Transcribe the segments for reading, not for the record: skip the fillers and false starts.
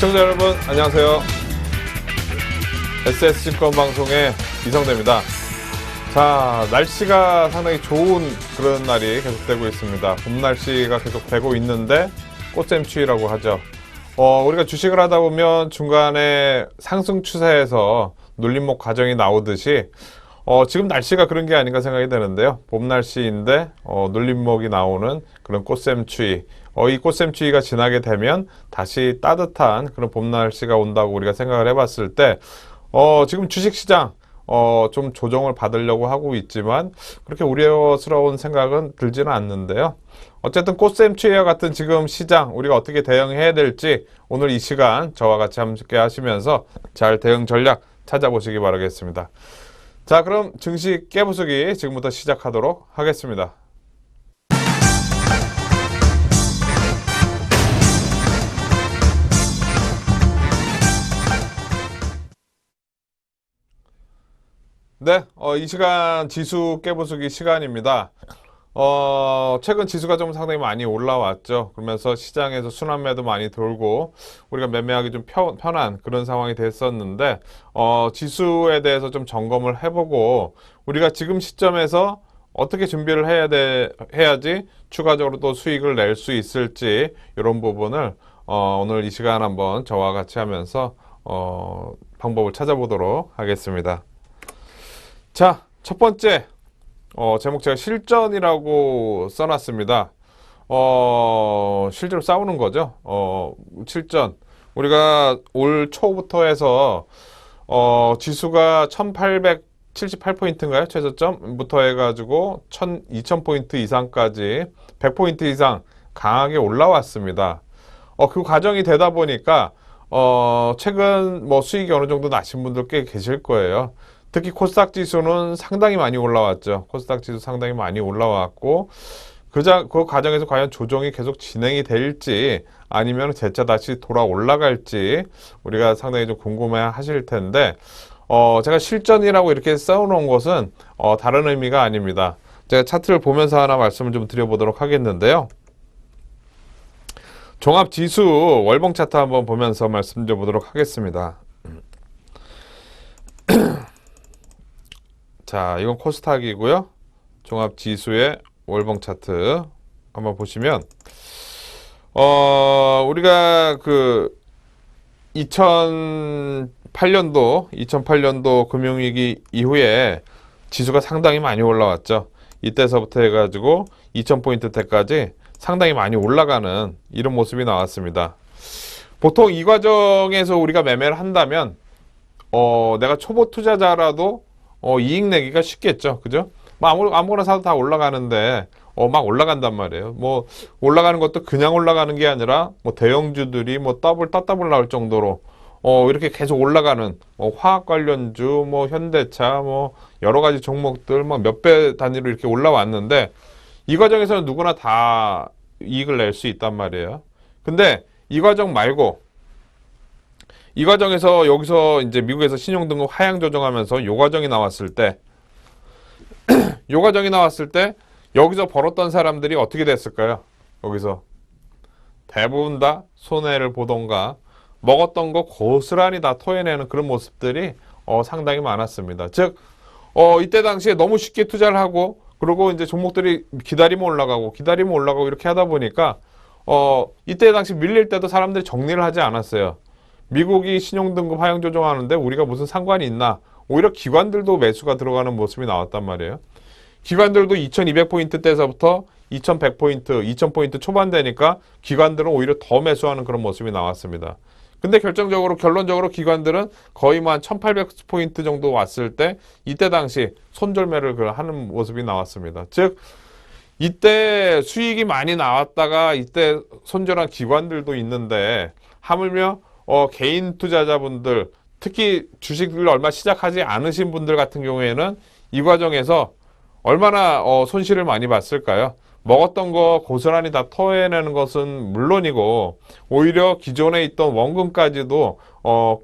시청자 여러분 안녕하세요. SS증권방송의 이성대입니다. 자, 날씨가 상당히 좋은 그런 날이 계속되고 있습니다. 봄 날씨가 계속되고 있는데 꽃샘추위라고 하죠. 우리가 주식을 하다 보면 중간에 상승 추세에서 눌림목 과정이 나오듯이 지금 날씨가 그런 게 아닌가 생각이 되는데요. 봄 날씨인데 눌림목이 나오는 그런 꽃샘추위. 이 꽃샘추위가 지나게 되면 다시 따뜻한 그런 봄 날씨가 온다고 우리가 생각을 해봤을 때 지금 주식시장 좀 조정을 받으려고 하고 있지만 그렇게 우려스러운 생각은 들지는 않는데요. 어쨌든 꽃샘추위와 같은 지금 시장 우리가 어떻게 대응해야 될지 오늘 이 시간 저와 같이 함께 하시면서 잘 대응 전략 찾아보시기 바라겠습니다. 자, 그럼 증시 깨부수기 지금부터 시작하도록 하겠습니다. 네, 이 시간 지수 깨부수기 시간입니다. 최근 지수가 좀 상당히 많이 올라왔죠. 그러면서 시장에서 순환매도 많이 돌고 우리가 매매하기 좀 편한 그런 상황이 됐었는데 지수에 대해서 좀 점검을 해보고 우리가 지금 시점에서 어떻게 준비를 해야지 추가적으로 또 수익을 낼 수 있을지 이런 부분을 오늘 이 시간 한번 저와 같이 하면서 방법을 찾아보도록 하겠습니다. 자, 첫 번째 제목 제가 실전이라고 써놨습니다. 실제로 싸우는 거죠. 실전. 우리가 올 초부터 해서 지수가 1878포인트인가요? 최저점부터 해가지고 2000포인트 이상까지 100포인트 이상 강하게 올라왔습니다. 그 과정이 되다 보니까 최근 수익이 어느 정도 나신 분들 꽤 계실 거예요. 특히 코스닥 지수는 상당히 많이 올라왔죠. 코스닥 지수 상당히 많이 올라왔고 그 과정에서 과연 조정이 계속 진행이 될지 아니면 재차 다시 돌아 올라갈지 우리가 상당히 좀 궁금해 하실 텐데 제가 실전이라고 이렇게 써놓은 것은 다른 의미가 아닙니다. 제가 차트를 보면서 하나 말씀을 좀 드려보도록 하겠는데요. 종합지수 월봉 차트 한번 보면서 말씀드려보도록 하겠습니다. 자, 이건 코스닥이고요. 종합지수의 월봉 차트 한번 보시면 우리가 그 2008년도 금융위기 이후에 지수가 상당히 많이 올라왔죠. 이때서부터 해가지고 2000포인트 대까지 상당히 많이 올라가는 이런 모습이 나왔습니다. 보통 이 과정에서 우리가 매매를 한다면 내가 초보 투자자라도 이익 내기가 쉽겠죠. 그죠? 아무거나 사도 다 올라가는데 막 올라간단 말이에요. 올라가는 것도 그냥 올라가는 게 아니라 대형주들이 더블 나올 정도로 이렇게 계속 올라가는 화학 관련주, 현대차, 여러 가지 종목들 몇 배 단위로 이렇게 올라왔는데 이 과정에서는 누구나 다 이익을 낼 수 있단 말이에요. 근데 이 과정 말고 이 과정에서 여기서 이제 미국에서 신용등급 하향 조정하면서 요 과정이 나왔을 때 여기서 벌었던 사람들이 어떻게 됐을까요? 여기서 대부분 다 손해를 보던가 먹었던 거 고스란히 다 토해내는 그런 모습들이 상당히 많았습니다. 즉 이때 당시에 너무 쉽게 투자를 하고 그리고 이제 종목들이 기다리면 올라가고 이렇게 하다 보니까 이때 당시 밀릴 때도 사람들이 정리를 하지 않았어요. 미국이 신용등급 하향 조정하는데 우리가 무슨 상관이 있나? 오히려 기관들도 매수가 들어가는 모습이 나왔단 말이에요. 기관들도 2200포인트 때서부터 2100포인트, 2000포인트 초반 되니까 기관들은 오히려 더 매수하는 그런 모습이 나왔습니다. 근데 결론적으로 기관들은 거의 한 1800포인트 정도 왔을 때 이때 당시 손절매를 하는 모습이 나왔습니다. 즉 이때 수익이 많이 나왔다가 이때 손절한 기관들도 있는데 하물며 개인 투자자분들 특히 주식을 얼마 시작하지 않으신 분들 같은 경우에는 이 과정에서 얼마나 손실을 많이 봤을까요? 먹었던 거 고스란히 다 토해내는 것은 물론이고 오히려 기존에 있던 원금까지도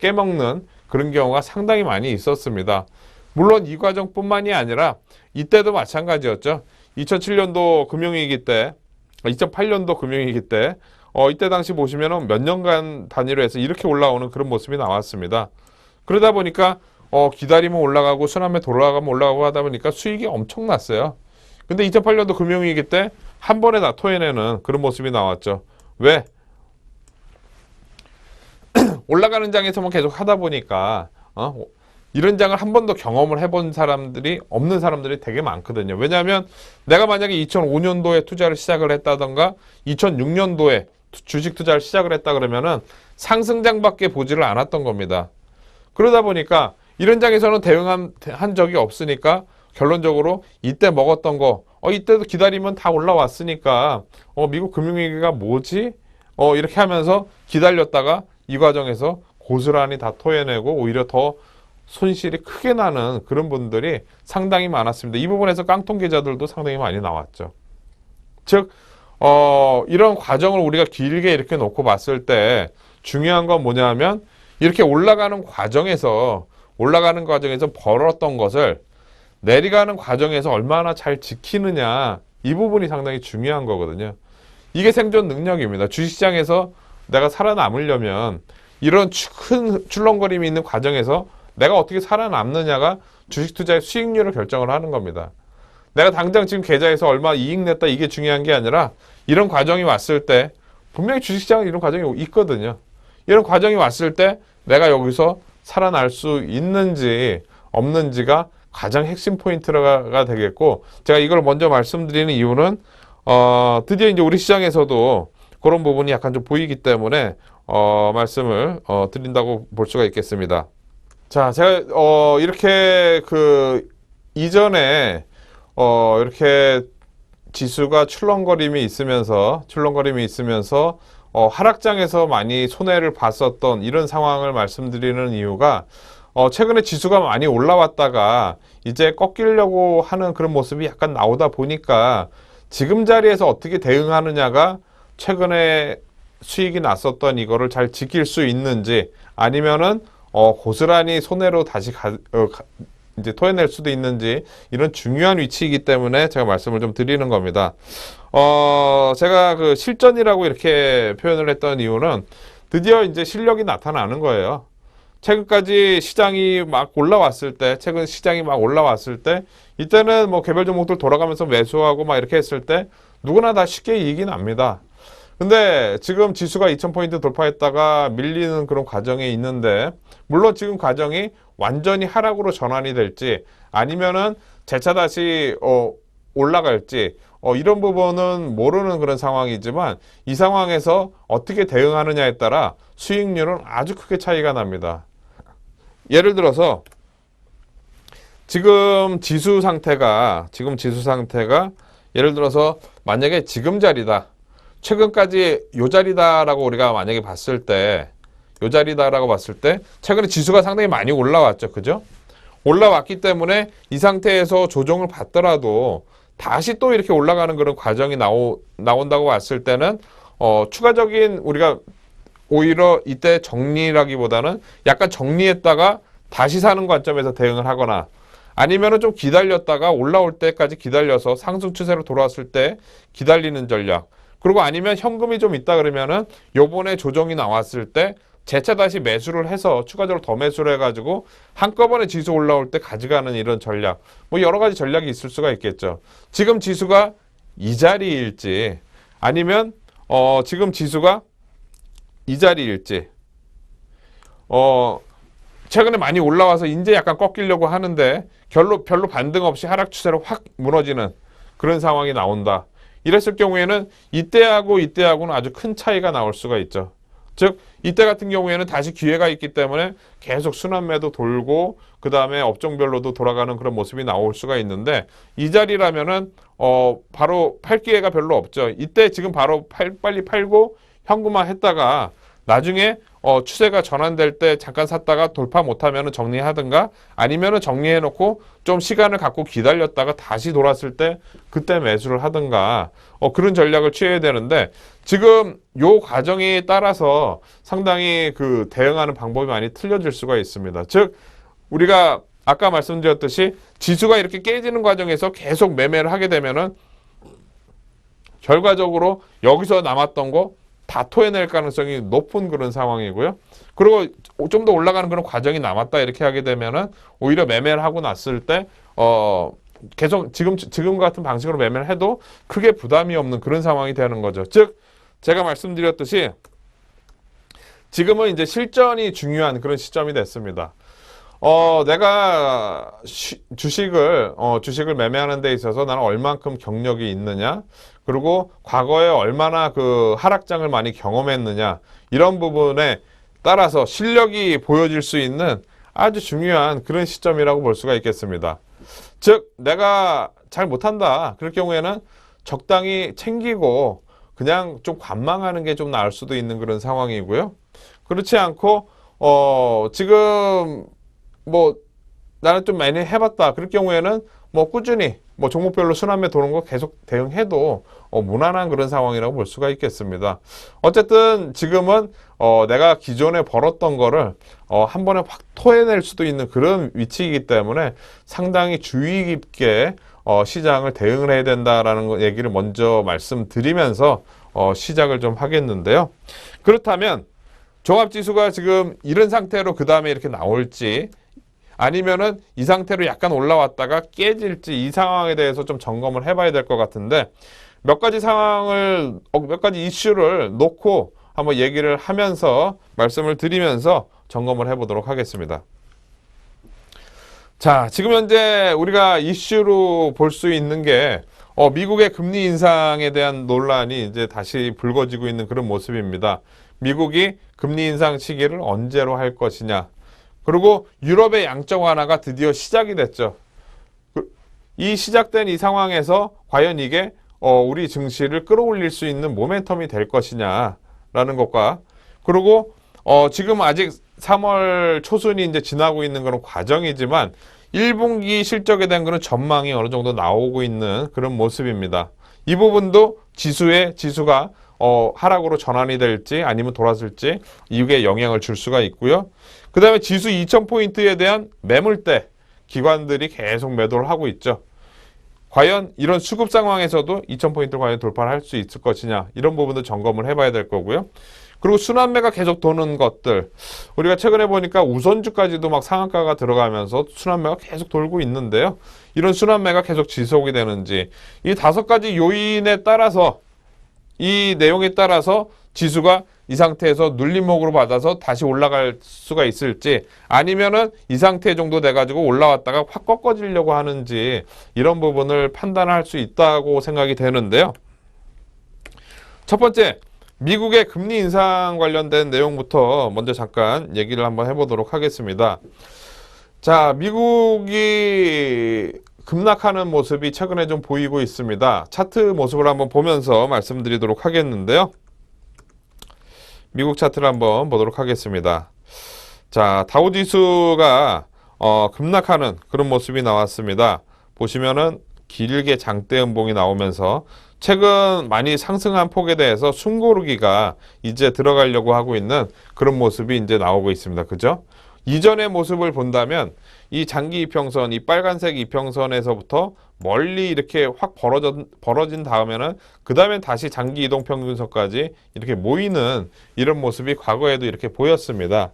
깨먹는 그런 경우가 상당히 많이 있었습니다. 물론 이 과정뿐만이 아니라 이때도 마찬가지였죠. 2008년도 금융위기 때 이때 당시 보시면은 몇 년간 단위로 해서 이렇게 올라오는 그런 모습이 나왔습니다. 그러다 보니까 기다리면 올라가고 순환매 돌아가면 올라가고 하다 보니까 수익이 엄청났어요. 근데 2008년도 금융위기 때 한 번에 다 토해내는 그런 모습이 나왔죠. 왜? 올라가는 장에서만 계속 하다 보니까 이런 장을 한 번도 경험을 해본 사람들이 없는 사람들이 되게 많거든요. 왜냐하면 내가 만약에 2005년도에 투자를 시작을 했다던가 2006년도에 주식 투자를 시작을 했다 그러면은 상승장밖에 보지를 않았던 겁니다. 그러다 보니까 이런 장에서는 대응한 적이 없으니까 결론적으로 이때 먹었던 거 이때도 기다리면 다 올라왔으니까 미국 금융위기가 뭐지? 이렇게 하면서 기다렸다가 이 과정에서 고스란히 다 토해내고 오히려 더 손실이 크게 나는 그런 분들이 상당히 많았습니다. 이 부분에서 깡통 계좌들도 상당히 많이 나왔죠. 즉 이런 과정을 우리가 길게 이렇게 놓고 봤을 때 중요한 건 뭐냐면 이렇게 올라가는 과정에서 벌었던 것을 내려가는 과정에서 얼마나 잘 지키느냐, 이 부분이 상당히 중요한 거거든요. 이게 생존 능력입니다. 주식시장에서 내가 살아남으려면 이런 큰 출렁거림이 있는 과정에서 내가 어떻게 살아남느냐가 주식 투자의 수익률을 결정을 하는 겁니다. 내가 당장 지금 계좌에서 얼마 이익 냈다, 이게 중요한 게 아니라 이런 과정이 왔을 때 분명히 주식시장은 이런 과정이 있거든요. 이런 과정이 왔을 때 내가 여기서 살아날 수 있는지 없는지가 가장 핵심 포인트가 되겠고, 제가 이걸 먼저 말씀드리는 이유는 드디어 이제 우리 시장에서도 그런 부분이 약간 좀 보이기 때문에 말씀을 드린다고 볼 수가 있겠습니다. 자, 제가 이렇게 이전에 이렇게 지수가 출렁거림이 있으면서 하락장에서 많이 손해를 봤었던 이런 상황을 말씀드리는 이유가 최근에 지수가 많이 올라왔다가 이제 꺾이려고 하는 그런 모습이 약간 나오다 보니까 지금 자리에서 어떻게 대응하느냐가 최근에 수익이 났었던 이거를 잘 지킬 수 있는지, 아니면은 고스란히 손해로 다시 이제 토해낼 수도 있는지, 이런 중요한 위치이기 때문에 제가 말씀을 좀 드리는 겁니다. 제가 실전이라고 이렇게 표현을 했던 이유는 드디어 이제 실력이 나타나는 거예요. 최근 시장이 막 올라왔을 때 이때는 뭐 개별 종목들 돌아가면서 매수하고 막 이렇게 했을 때 누구나 다 쉽게 이익이 납니다. 근데 지금 지수가 2000포인트 돌파했다가 밀리는 그런 과정에 있는데, 물론 지금 과정이 완전히 하락으로 전환이 될지 아니면은 재차 다시 올라갈지 이런 부분은 모르는 그런 상황이지만, 이 상황에서 어떻게 대응하느냐에 따라 수익률은 아주 크게 차이가 납니다. 예를 들어서 지금 지수 상태가 예를 들어서 만약에 지금 자리다, 최근까지 요 자리다라고 우리가 만약에 봤을 때, 최근에 지수가 상당히 많이 올라왔죠. 그죠? 올라왔기 때문에 이 상태에서 조정을 받더라도 다시 또 이렇게 올라가는 그런 과정이 나온다고 봤을 때는 추가적인 우리가 오히려 이때 정리라기보다는 약간 정리했다가 다시 사는 관점에서 대응을 하거나, 아니면은 좀 기다렸다가 올라올 때까지 기다려서 상승 추세로 돌아왔을 때 기다리는 전략, 그리고 아니면 현금이 좀 있다 그러면은 요번에 조정이 나왔을 때 재차 다시 매수를 해서 추가적으로 더 매수를 해가지고 한꺼번에 지수 올라올 때 가져가는 이런 전략, 뭐 여러 가지 전략이 있을 수가 있겠죠. 지금 지수가 이 자리일지, 아니면 지금 지수가 이 자리일지, 최근에 많이 올라와서 이제 약간 꺾이려고 하는데 별로 반등 없이 하락 추세로 확 무너지는 그런 상황이 나온다. 이랬을 경우에는 이때하고는 아주 큰 차이가 나올 수가 있죠. 즉 이때 같은 경우에는 다시 기회가 있기 때문에 계속 순환매도 돌고 그 다음에 업종별로도 돌아가는 그런 모습이 나올 수가 있는데, 이 자리라면은 바로 팔 기회가 별로 없죠. 이때 지금 바로 빨리 팔고 현금화 했다가 나중에 추세가 전환될 때 잠깐 샀다가 돌파 못하면 정리하든가, 아니면은 정리해놓고 좀 시간을 갖고 기다렸다가 다시 돌았을 때 그때 매수를 하든가, 그런 전략을 취해야 되는데, 지금 요 과정에 따라서 상당히 대응하는 방법이 많이 틀려질 수가 있습니다. 즉 우리가 아까 말씀드렸듯이 지수가 이렇게 깨지는 과정에서 계속 매매를 하게 되면은 결과적으로 여기서 남았던 거 다 토해낼 가능성이 높은 그런 상황이고요. 그리고 좀 더 올라가는 그런 과정이 남았다 이렇게 하게 되면은 오히려 매매를 하고 났을 때 계속 지금 같은 방식으로 매매를 해도 크게 부담이 없는 그런 상황이 되는 거죠. 즉 제가 말씀드렸듯이 지금은 이제 실전이 중요한 그런 시점이 됐습니다. 내가 주식을 매매하는 데 있어서 나는 얼만큼 경력이 있느냐, 그리고 과거에 얼마나 그 하락장을 많이 경험했느냐, 이런 부분에 따라서 실력이 보여질 수 있는 아주 중요한 그런 시점이라고 볼 수가 있겠습니다. 즉, 내가 잘 못한다. 그럴 경우에는 적당히 챙기고 그냥 좀 관망하는 게 좀 나을 수도 있는 그런 상황이고요. 그렇지 않고, 지금 뭐 나는 좀 많이 해봤다. 그럴 경우에는 뭐 꾸준히 뭐 종목별로 순환매 도는 거 계속 대응해도 무난한 그런 상황이라고 볼 수가 있겠습니다. 어쨌든 지금은 내가 기존에 벌었던 거를 한 번에 확 토해낼 수도 있는 그런 위치이기 때문에 상당히 주의 깊게 시장을 대응을 해야 된다라는 얘기를 먼저 말씀드리면서 시작을 좀 하겠는데요. 그렇다면 종합지수가 지금 이런 상태로 그 다음에 이렇게 나올지 아니면은 이 상태로 약간 올라왔다가 깨질지 이 상황에 대해서 좀 점검을 해봐야 될 것 같은데 몇 가지 상황을 몇 가지 이슈를 놓고 한번 얘기를 하면서 말씀을 드리면서 점검을 해보도록 하겠습니다. 자, 지금 현재 우리가 이슈로 볼 수 있는 게 미국의 금리 인상에 대한 논란이 이제 다시 불거지고 있는 그런 모습입니다. 미국이 금리 인상 시기를 언제로 할 것이냐. 그리고 유럽의 양적 완화가 드디어 시작이 됐죠. 이 시작된 이 상황에서 과연 이게 우리 증시를 끌어올릴 수 있는 모멘텀이 될 것이냐라는 것과 그리고 지금 아직 3월 초순이 이제 지나고 있는 그런 과정이지만 1분기 실적에 대한 그런 전망이 어느 정도 나오고 있는 그런 모습입니다. 이 부분도 지수가 하락으로 전환이 될지 아니면 돌아설지 이게 영향을 줄 수가 있고요. 그 다음에 지수 2000포인트에 대한 매물대 기관들이 계속 매도를 하고 있죠. 과연 이런 수급 상황에서도 2000포인트를 과연 돌파를 할 수 있을 것이냐 이런 부분도 점검을 해봐야 될 거고요. 그리고 순환매가 계속 도는 것들 우리가 최근에 보니까 우선주까지도 막 상한가가 들어가면서 순환매가 계속 돌고 있는데요. 이런 순환매가 계속 지속이 되는지 이 5가지 요인에 따라서 이 내용에 따라서 지수가 이 상태에서 눌림목으로 받아서 다시 올라갈 수가 있을지 아니면은 이 상태 정도 돼가지고 올라왔다가 확 꺾어지려고 하는지 이런 부분을 판단할 수 있다고 생각이 되는데요. 첫 번째, 미국의 금리 인상 관련된 내용부터 먼저 잠깐 얘기를 한번 해보도록 하겠습니다. 자, 미국이 급락하는 모습이 최근에 좀 보이고 있습니다. 차트 모습을 한번 보면서 말씀드리도록 하겠는데요. 미국 차트를 한번 보도록 하겠습니다. 자, 다우지수가 급락하는 그런 모습이 나왔습니다. 보시면은 길게 장대 음봉이 나오면서 최근 많이 상승한 폭에 대해서 숨고르기가 이제 들어가려고 하고 있는 그런 모습이 이제 나오고 있습니다. 그죠? 이전의 모습을 본다면 이 장기 이평선, 이 빨간색 이평선에서부터 멀리 이렇게 확 벌어진 다음에는 그 다음엔 다시 장기 이동평균선까지 이렇게 모이는 이런 모습이 과거에도 이렇게 보였습니다.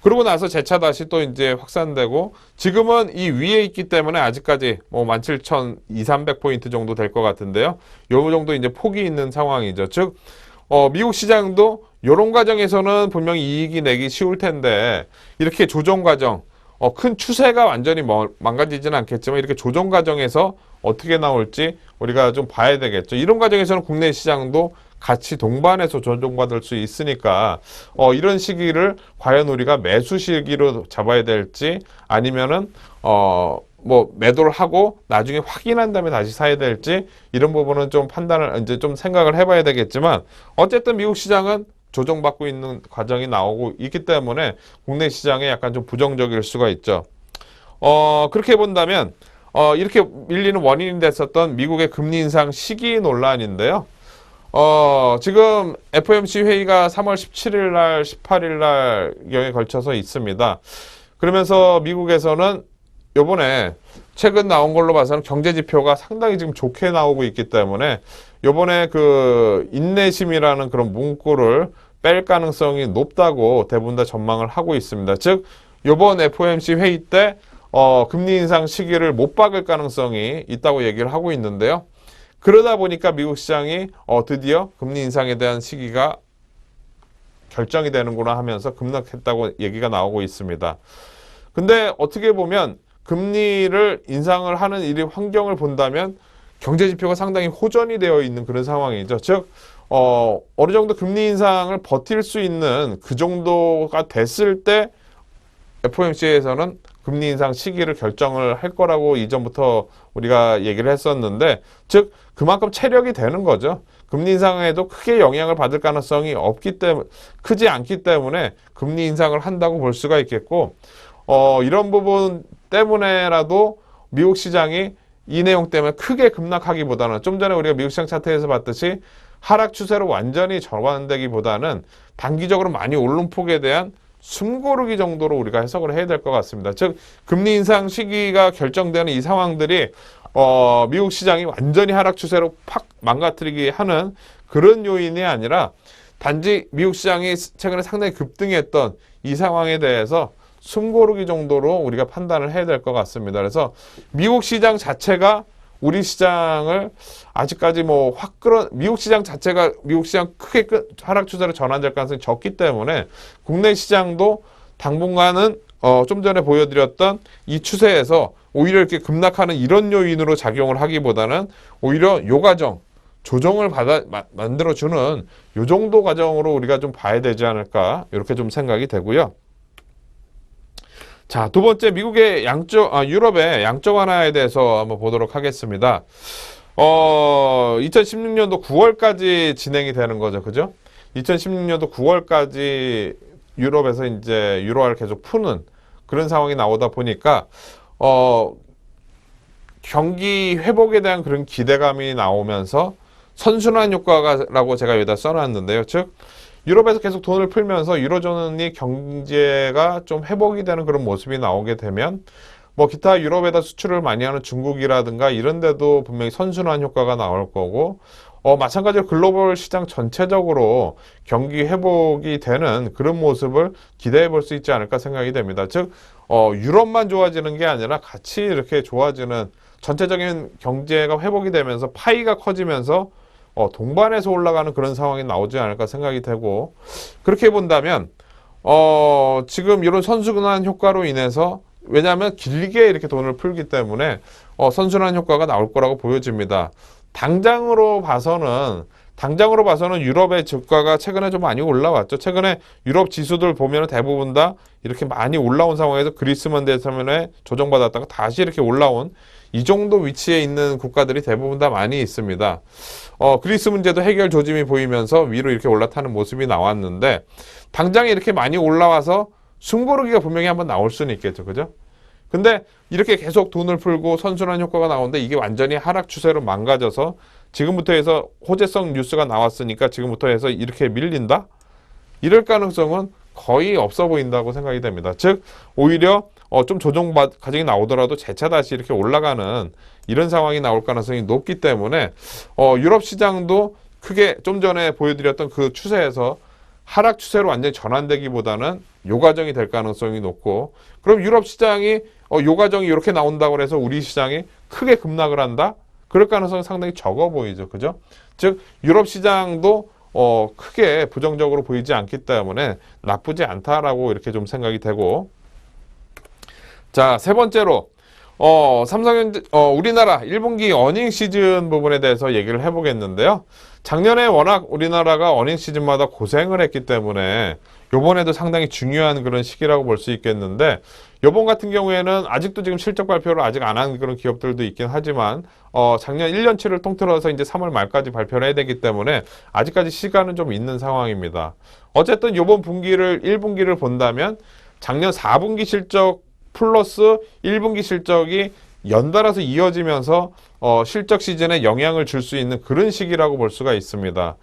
그러고 나서 재차 다시 또 이제 확산되고 지금은 이 위에 있기 때문에 아직까지 뭐 17,200-300포인트 정도 될 것 같은데요. 요 정도 이제 폭이 있는 상황이죠. 즉, 미국 시장도 이런 과정에서는 분명히 이익이 내기 쉬울 텐데 이렇게 조정 과정, 큰 추세가 완전히 망가지지는 않겠지만 이렇게 조정 과정에서 어떻게 나올지 우리가 좀 봐야 되겠죠. 이런 과정에서는 국내 시장도 같이 동반해서 조정받을 수 있으니까 이런 시기를 과연 우리가 매수 시기로 잡아야 될지 아니면은 뭐 매도를 하고 나중에 확인한 다음에 다시 사야 될지 이런 부분은 좀 판단을 이제 좀 생각을 해봐야 되겠지만 어쨌든 미국 시장은 조정받고 있는 과정이 나오고 있기 때문에 국내 시장에 약간 좀 부정적일 수가 있죠. 그렇게 본다면 이렇게 밀리는 원인이 됐었던 미국의 금리 인상 시기 논란인데요. 지금 FOMC 회의가 3월 17일 날, 18일 날경에 걸쳐서 있습니다. 그러면서 미국에서는 요번에 최근 나온 걸로 봐서는 경제 지표가 상당히 지금 좋게 나오고 있기 때문에 요번에 그 인내심이라는 그런 문구를 뺄 가능성이 높다고 대부분 다 전망을 하고 있습니다. 즉 요번 FOMC 회의 때 금리 인상 시기를 못 박을 가능성이 있다고 얘기를 하고 있는데요. 그러다 보니까 미국 시장이 드디어 금리 인상에 대한 시기가 결정이 되는구나 하면서 급락했다고 얘기가 나오고 있습니다. 근데 어떻게 보면 금리를 인상을 하는 이 환경을 본다면 경제 지표가 상당히 호전이 되어 있는 그런 상황이죠. 즉 어느 정도 금리 인상을 버틸 수 있는 그 정도가 됐을 때 FOMC에서는 금리 인상 시기를 결정을 할 거라고 이전부터 우리가 얘기를 했었는데, 즉 그만큼 체력이 되는 거죠. 금리 인상에도 크게 영향을 받을 가능성이 크지 않기 때문에 금리 인상을 한다고 볼 수가 있겠고, 이런 부분 때문에라도 미국 시장이 이 내용 때문에 크게 급락하기보다는 좀 전에 우리가 미국 시장 차트에서 봤듯이 하락 추세로 완전히 전환되기보다는 단기적으로 많이 오른 폭에 대한 숨고르기 정도로 우리가 해석을 해야 될 것 같습니다. 즉 금리 인상 시기가 결정되는 이 상황들이 미국 시장이 완전히 하락 추세로 팍 망가뜨리게 하는 그런 요인이 아니라 단지 미국 시장이 최근에 상당히 급등했던 이 상황에 대해서 숨고르기 정도로 우리가 판단을 해야 될 것 같습니다. 그래서 미국 시장 자체가 우리 시장을 아직까지 미국 시장 자체가 미국 시장 크게 하락 추세로 전환될 가능성이 적기 때문에 국내 시장도 당분간은 좀 전에 보여드렸던 이 추세에서 오히려 이렇게 급락하는 이런 요인으로 작용을 하기보다는 오히려 요 과정 조정을 만들어주는 요 정도 과정으로 우리가 좀 봐야 되지 않을까 이렇게 좀 생각이 되고요. 자, 두 번째 미국의 유럽의 양적 완화에 대해서 한번 보도록 하겠습니다. 2016년도 9월까지 진행이 되는 거죠. 그죠? 2016년도 9월까지 유럽에서 이제 유로화를 계속 푸는 그런 상황이 나오다 보니까 경기 회복에 대한 그런 기대감이 나오면서 선순환 효과라고 제가 여기다 써놨는데요. 즉 유럽에서 계속 돈을 풀면서 유로존이 경제가 좀 회복이 되는 그런 모습이 나오게 되면 기타 유럽에다 수출을 많이 하는 중국이라든가 이런 데도 분명히 선순환 효과가 나올 거고 마찬가지로 글로벌 시장 전체적으로 경기 회복이 되는 그런 모습을 기대해 볼 수 있지 않을까 생각이 됩니다. 즉 유럽만 좋아지는 게 아니라 같이 이렇게 좋아지는 전체적인 경제가 회복이 되면서 파이가 커지면서 동반해서 올라가는 그런 상황이 나오지 않을까 생각이 되고, 그렇게 본다면 지금 이런 선순환 효과로 인해서, 왜냐하면 길게 이렇게 돈을 풀기 때문에 선순환 효과가 나올 거라고 보여집니다. 당장으로 봐서는 유럽의 주가가 최근에 좀 많이 올라왔죠. 최근에 유럽 지수들 보면 대부분 다 이렇게 많이 올라온 상황에서 그리스만 때문에 조정받았다가 다시 이렇게 올라온 이 정도 위치에 있는 국가들이 대부분 다 많이 있습니다. 그리스 문제도 해결 조짐이 보이면서 위로 이렇게 올라타는 모습이 나왔는데, 당장에 이렇게 많이 올라와서 숨고르기가 분명히 한번 나올 수는 있겠죠. 그죠? 근데 이렇게 계속 돈을 풀고 선순환 효과가 나오는데 이게 완전히 하락 추세로 망가져서 지금부터 해서 호재성 뉴스가 나왔으니까 지금부터 해서 이렇게 밀린다? 이럴 가능성은 거의 없어 보인다고 생각이 됩니다. 즉 오히려 좀 조정 과정이 나오더라도 재차 다시 이렇게 올라가는 이런 상황이 나올 가능성이 높기 때문에 유럽 시장도 크게 좀 전에 보여드렸던 그 추세에서 하락 추세로 완전히 전환되기보다는 요 과정이 될 가능성이 높고, 그럼 유럽 시장이 요 과정이 이렇게 나온다고 해서 우리 시장이 크게 급락을 한다? 그럴 가능성이 상당히 적어 보이죠. 그죠? 즉 유럽 시장도 크게 부정적으로 보이지 않기 때문에 나쁘지 않다라고 이렇게 좀 생각이 되고, 자, 세 번째로 삼성전자 우리나라 1분기 어닝 시즌 부분에 대해서 얘기를 해보겠는데요. 작년에 워낙 우리나라가 어닝 시즌마다 고생을 했기 때문에 요번에도 상당히 중요한 그런 시기라고 볼 수 있겠는데, 요번 같은 경우에는 아직도 지금 실적 발표를 아직 안 한 그런 기업들도 있긴 하지만 작년 1년치를 통틀어서 이제 3월 말까지 발표를 해야 되기 때문에 아직까지 시간은 좀 있는 상황입니다. 어쨌든 요번 분기를 1분기를 본다면 작년 4분기 실적 플러스 1분기 실적이 연달아서 이어지면서 실적 시즌에 영향을 줄 수 있는 그런 시기라고 볼 수가 있습니다.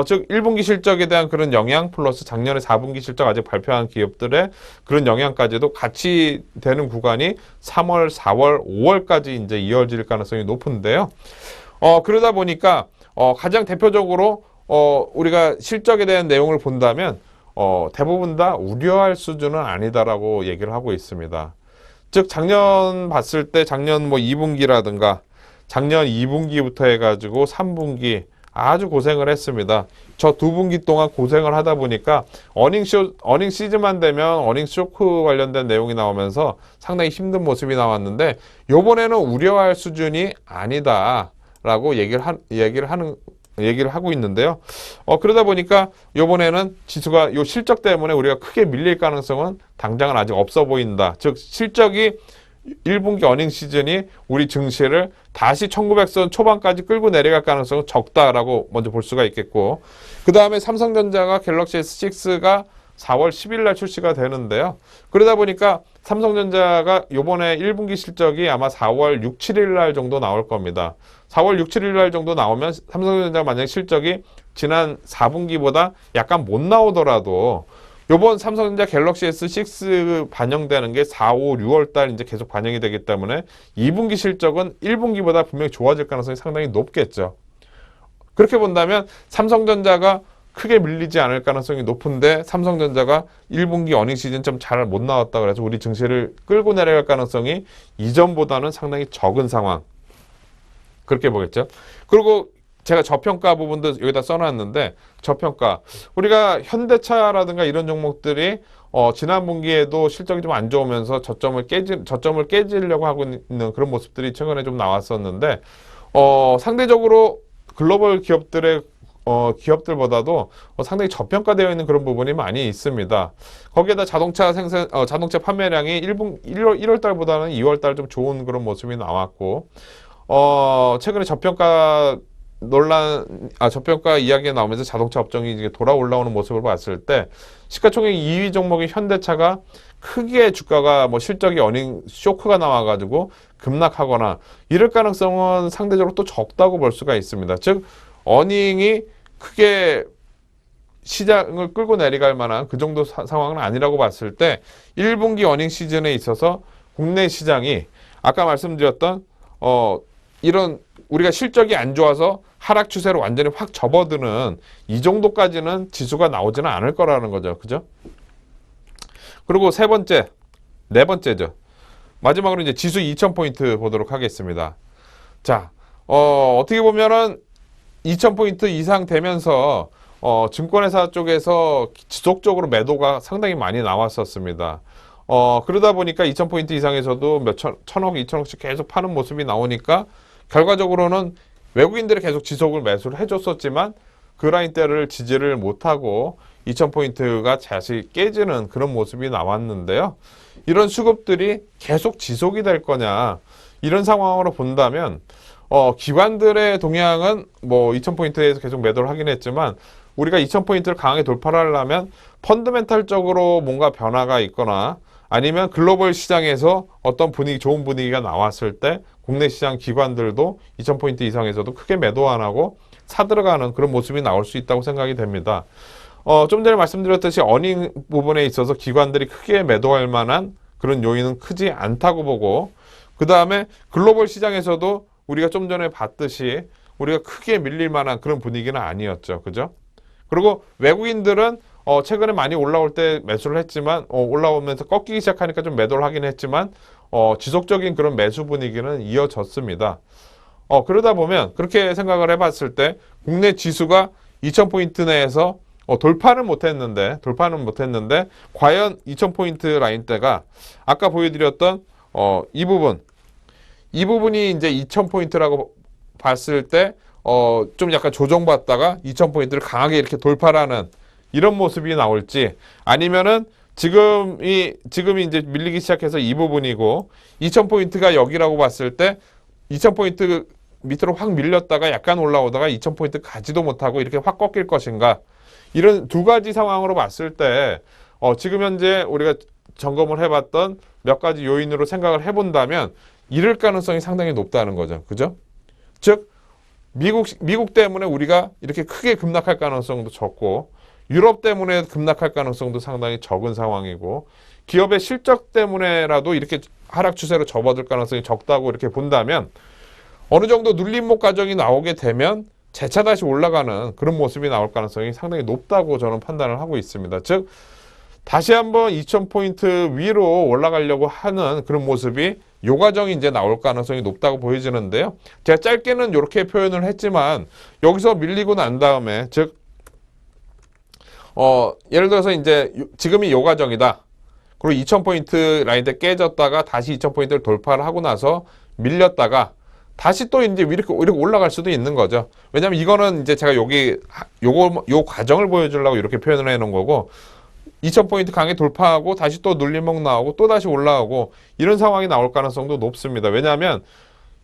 즉 1분기 실적에 대한 그런 영향 플러스 작년에 4분기 실적 아직 발표한 기업들의 그런 영향까지도 같이 되는 구간이 3월, 4월, 5월까지 이제 이어질 가능성이 높은데요. 그러다 보니까 가장 대표적으로 우리가 실적에 대한 내용을 본다면 대부분 다 우려할 수준은 아니다라고 얘기를 하고 있습니다. 즉 작년 봤을 때 작년 뭐 2분기라든가 작년 2분기부터 해가지고 3분기 아주 고생을 했습니다. 저 2분기 동안 고생을 하다 보니까 어닝 시즌만 되면 어닝 쇼크 관련된 내용이 나오면서 상당히 힘든 모습이 나왔는데 요번에는 우려할 수준이 아니다라고 얘기를 하고 있는데요. 그러다 보니까 요번에는 지수가 요 실적 때문에 우리가 크게 밀릴 가능성은 당장은 아직 없어 보인다. 즉 실적이 1분기 어닝 시즌이 우리 증시를 다시 1900선 초반까지 끌고 내려갈 가능성은 적다라고 먼저 볼 수가 있겠고, 그 다음에 삼성전자가 갤럭시 S6가 4월 10일 날 출시가 되는데요. 그러다 보니까 삼성전자가 요번에 1분기 실적이 아마 4월 6, 7일 날 정도 나올 겁니다. 4월 6, 7일 날 정도 나오면 삼성전자 만약 실적이 지난 4분기보다 약간 못 나오더라도 요번 삼성전자 갤럭시 S6 반영되는 게 4, 5, 6월 달 이제 계속 반영이 되기 때문에 2분기 실적은 1분기보다 분명히 좋아질 가능성이 상당히 높겠죠. 그렇게 본다면 삼성전자가 크게 밀리지 않을 가능성이 높은데 삼성전자가 1분기 어닝 시즌 좀 잘 못 나왔다 그래서 우리 증시를 끌고 내려갈 가능성이 이전보다는 상당히 적은 상황. 그렇게 보겠죠. 그리고 제가 저평가 부분도 여기다 써놨는데 저평가 우리가 현대차라든가 이런 종목들이 지난 분기에도 실적이 좀 안 좋으면서 저점을 깨지려고 하고 있는 그런 모습들이 최근에 좀 나왔었는데 상대적으로 글로벌 기업들보다도 상당히 저평가되어 있는 그런 부분이 많이 있습니다. 거기에다 자동차 판매량이 1월 달보다는 2월 달 좀 좋은 그런 모습이 나왔고 최근에 저평가 이야기가 나오면서 자동차 업종이 이제 돌아 올라오는 모습을 봤을 때 시가총액 2위 종목인 현대차가 크게 주가가 뭐 실적이 어닝 쇼크가 나와가지고 급락하거나 이럴 가능성은 상대적으로 또 적다고 볼 수가 있습니다. 즉 어닝이 크게 시장을 끌고 내려갈 만한 그 정도 상황은 아니라고 봤을 때 1분기 어닝 시즌에 있어서 국내 시장이 아까 말씀드렸던 이런 우리가 실적이 안 좋아서 하락 추세로 완전히 확 접어드는 이 정도까지는 지수가 나오지는 않을 거라는 거죠. 그죠? 그리고 네 번째죠. 마지막으로 이제 지수 2000포인트 보도록 하겠습니다. 자, 어떻게 보면은 2000포인트 이상 되면서 증권회사 쪽에서 지속적으로 매도가 상당히 많이 나왔었습니다. 그러다 보니까 2000포인트 이상에서도 천억, 2천억씩 계속 파는 모습이 나오니까 결과적으로는 외국인들이 계속 지속을 매수를 해줬었지만 그 라인대를 지지를 못하고 2000포인트가 다시 깨지는 그런 모습이 나왔는데요. 이런 수급들이 계속 지속이 될 거냐 이런 상황으로 본다면 기관들의 동향은 뭐 2000포인트에서 계속 매도를 하긴 했지만 우리가 2000포인트를 강하게 돌파를 하려면 펀더멘탈적으로 뭔가 변화가 있거나 아니면 글로벌 시장에서 어떤 좋은 분위기가 나왔을 때 국내 시장 기관들도 2000포인트 이상에서도 크게 매도 안 하고 사들어가는 그런 모습이 나올 수 있다고 생각이 됩니다. 좀 전에 말씀드렸듯이 어닝 부분에 있어서 기관들이 크게 매도할 만한 그런 요인은 크지 않다고 보고 그 다음에 글로벌 시장에서도 우리가 좀 전에 봤듯이 우리가 크게 밀릴 만한 그런 분위기는 아니었죠. 그죠? 그리고 외국인들은 최근에 많이 올라올 때 매수를 했지만 올라오면서 꺾이기 시작하니까 좀 매도를 하긴 했지만 지속적인 그런 매수 분위기는 이어졌습니다. 그러다 보면 그렇게 생각을 해봤을 때 국내 지수가 2000포인트 내에서 돌파는 못했는데 과연 2000포인트 라인대가 아까 보여드렸던 이 부분이 이제 2000포인트라고 봤을 때 좀 약간 조정받다가 2000포인트를 강하게 이렇게 돌파를 하는 이런 모습이 나올지 아니면은 지금이 이제 밀리기 시작해서 이 부분이고 2000포인트가 여기라고 봤을 때 2000포인트 밑으로 확 밀렸다가 약간 올라오다가 2000포인트 가지도 못하고 이렇게 확 꺾일 것인가 이런 두 가지 상황으로 봤을 때 지금 현재 우리가 점검을 해봤던 몇 가지 요인으로 생각을 해본다면 이럴 가능성이 상당히 높다는 거죠. 그죠? 즉 미국 때문에 우리가 이렇게 크게 급락할 가능성도 적고 유럽 때문에 급락할 가능성도 상당히 적은 상황이고 기업의 실적 때문에라도 이렇게 하락 추세로 접어들 가능성이 적다고 이렇게 본다면 어느 정도 눌림목 과정이 나오게 되면 재차 다시 올라가는 그런 모습이 나올 가능성이 상당히 높다고 저는 판단을 하고 있습니다. 즉 다시 한번 2000포인트 위로 올라가려고 하는 그런 모습이 요 과정이 이제 나올 가능성이 높다고 보여지는데요. 제가 짧게는 이렇게 표현을 했지만 여기서 밀리고 난 다음에 즉 예를 들어서 이제 지금이 요 과정이다. 그리고 2000포인트 라인대 깨졌다가 다시 2000포인트를 돌파를 하고 나서 밀렸다가 다시 또 이제 이렇게 올라갈 수도 있는 거죠. 왜냐면 이거는 이제 제가 요 과정을 보여주려고 이렇게 표현을 해 놓은 거고 2000포인트 강에 돌파하고 다시 또 눌림목 나오고 또 다시 올라오고 이런 상황이 나올 가능성도 높습니다. 왜냐하면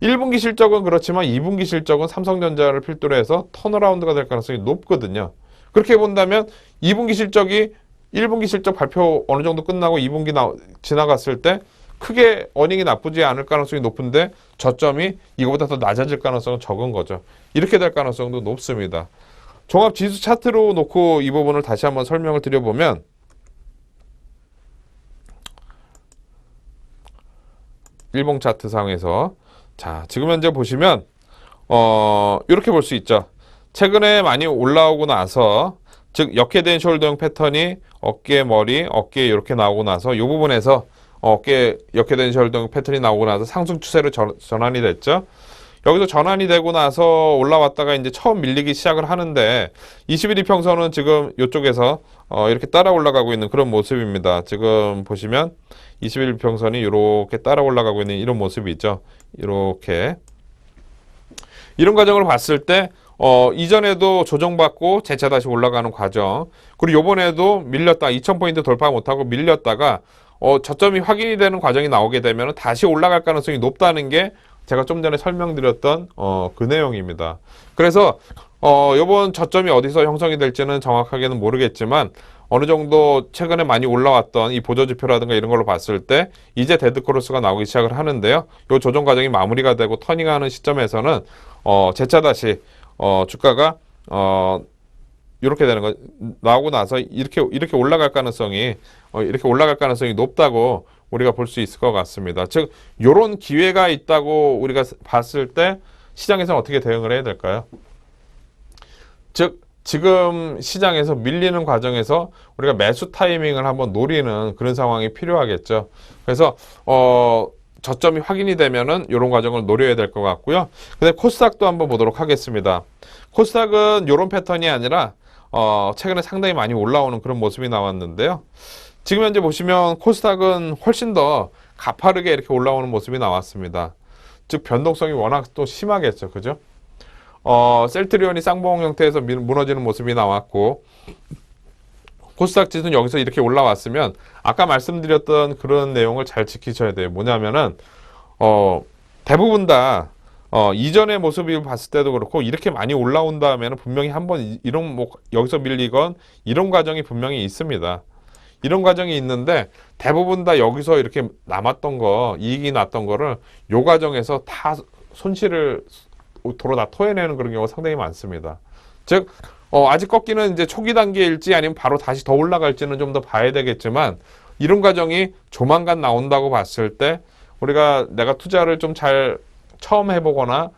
1분기 실적은 그렇지만 2분기 실적은 삼성전자를 필두로 해서 턴어라운드가 될 가능성이 높거든요. 그렇게 본다면 2분기 실적이 1분기 실적 발표 어느 정도 끝나고 2분기 지나갔을 때 크게 어닝이 나쁘지 않을 가능성이 높은데 저점이 이거보다 더 낮아질 가능성은 적은 거죠. 이렇게 될 가능성도 높습니다. 종합 지수 차트로 놓고 이 부분을 다시 한번 설명을 드려보면 일봉 차트 상에서 자 지금 현재 보시면 이렇게 볼 수 있죠. 최근에 많이 올라오고 나서 즉 역회된 숄더형 패턴이 어깨 머리 어깨에 이렇게 나오고 나서 이 부분에서 어깨 역회된 숄더형 패턴이 나오고 나서 상승 추세로 전환이 됐죠. 여기서 전환이 되고 나서 올라왔다가 이제 처음 밀리기 시작을 하는데 21 이평선은 지금 이쪽에서 이렇게 따라 올라가고 있는 그런 모습입니다. 지금 보시면 21 이평선이 이렇게 따라 올라가고 있는 이런 모습이 있죠. 이렇게 이런 과정을 봤을 때 이전에도 조정받고 재차 다시 올라가는 과정 그리고 요번에도 밀렸다 2000포인트 돌파 못하고 밀렸다가 저점이 확인이 되는 과정이 나오게 되면 다시 올라갈 가능성이 높다는 게 제가 좀 전에 설명드렸던 그 내용입니다. 그래서 요번 저점이 어디서 형성이 될지는 정확하게는 모르겠지만 어느 정도 최근에 많이 올라왔던 이 보조지표라든가 이런 걸로 봤을 때 이제 데드크로스가 나오기 시작을 하는데요. 요 조정 과정이 마무리가 되고 터닝하는 시점에서는 재차 다시 주가가 이렇게 되는 거 나오고 나서 이렇게 올라갈 가능성이 높다고 우리가 볼 수 있을 것 같습니다. 즉 요런 기회가 있다고 우리가 봤을 때 시장에서는 어떻게 대응을 해야 될까요? 즉 지금 시장에서 밀리는 과정에서 우리가 매수 타이밍을 한번 노리는 그런 상황이 필요하겠죠. 그래서 저점이 확인이 되면은 이런 과정을 노려야 될 것 같고요. 근데 코스닥도 한번 보도록 하겠습니다. 코스닥은 이런 패턴이 아니라 최근에 상당히 많이 올라오는 그런 모습이 나왔는데요. 지금 현재 보시면 코스닥은 훨씬 더 가파르게 이렇게 올라오는 모습이 나왔습니다. 즉 변동성이 워낙 또 심하겠죠. 그죠? 셀트리온이 쌍봉 형태에서 무너지는 모습이 나왔고 코스닥 지수는 여기서 이렇게 올라왔으면 아까 말씀드렸던 그런 내용을 잘 지키셔야 돼요. 뭐냐면은 대부분 다 이전의 모습을 봤을 때도 그렇고 이렇게 많이 올라온 다음에는 분명히 한번 여기서 밀리건 이런 과정이 분명히 있습니다. 이런 과정이 있는데 대부분 다 여기서 이렇게 남았던 거 이익이 났던 거를 요 과정에서 다 손실을 도로 다 토해내는 그런 경우가 상당히 많습니다. 즉 아직 꺾이는 이제 초기 단계일지 아니면 바로 다시 더 올라갈지는 좀 더 봐야 되겠지만 이런 과정이 조만간 나온다고 봤을 때 우리가 내가 투자를 좀 잘 처음 해보거나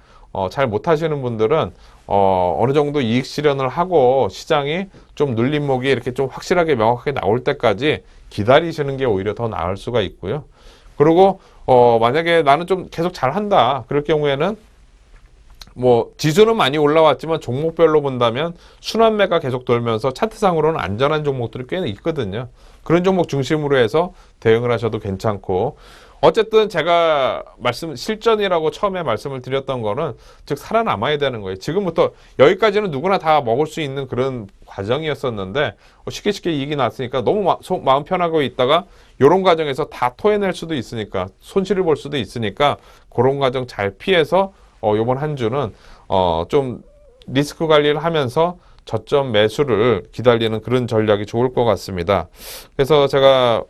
잘 못하시는 분들은 어느 정도 이익 실현을 하고 시장이 좀 눌림목이 이렇게 좀 확실하게 명확하게 나올 때까지 기다리시는 게 오히려 더 나을 수가 있고요. 그리고 만약에 나는 좀 계속 잘한다 그럴 경우에는 뭐 지수는 많이 올라왔지만 종목별로 본다면 순환매가 계속 돌면서 차트상으로는 안전한 종목들이 꽤 있거든요. 그런 종목 중심으로 해서 대응을 하셔도 괜찮고 어쨌든 제가 실전이라고 처음에 말씀을 드렸던 거는 즉 살아남아야 되는 거예요. 지금부터 여기까지는 누구나 다 먹을 수 있는 그런 과정이었었는데 쉽게 이익이 났으니까 너무 마음 편하고 있다가 이런 과정에서 다 토해낼 수도 있으니까 손실을 볼 수도 있으니까 그런 과정 잘 피해서 요번 한 주는 좀 리스크 관리를 하면서 저점 매수를 기다리는 그런 전략이 좋을 것 같습니다. 그래서 제가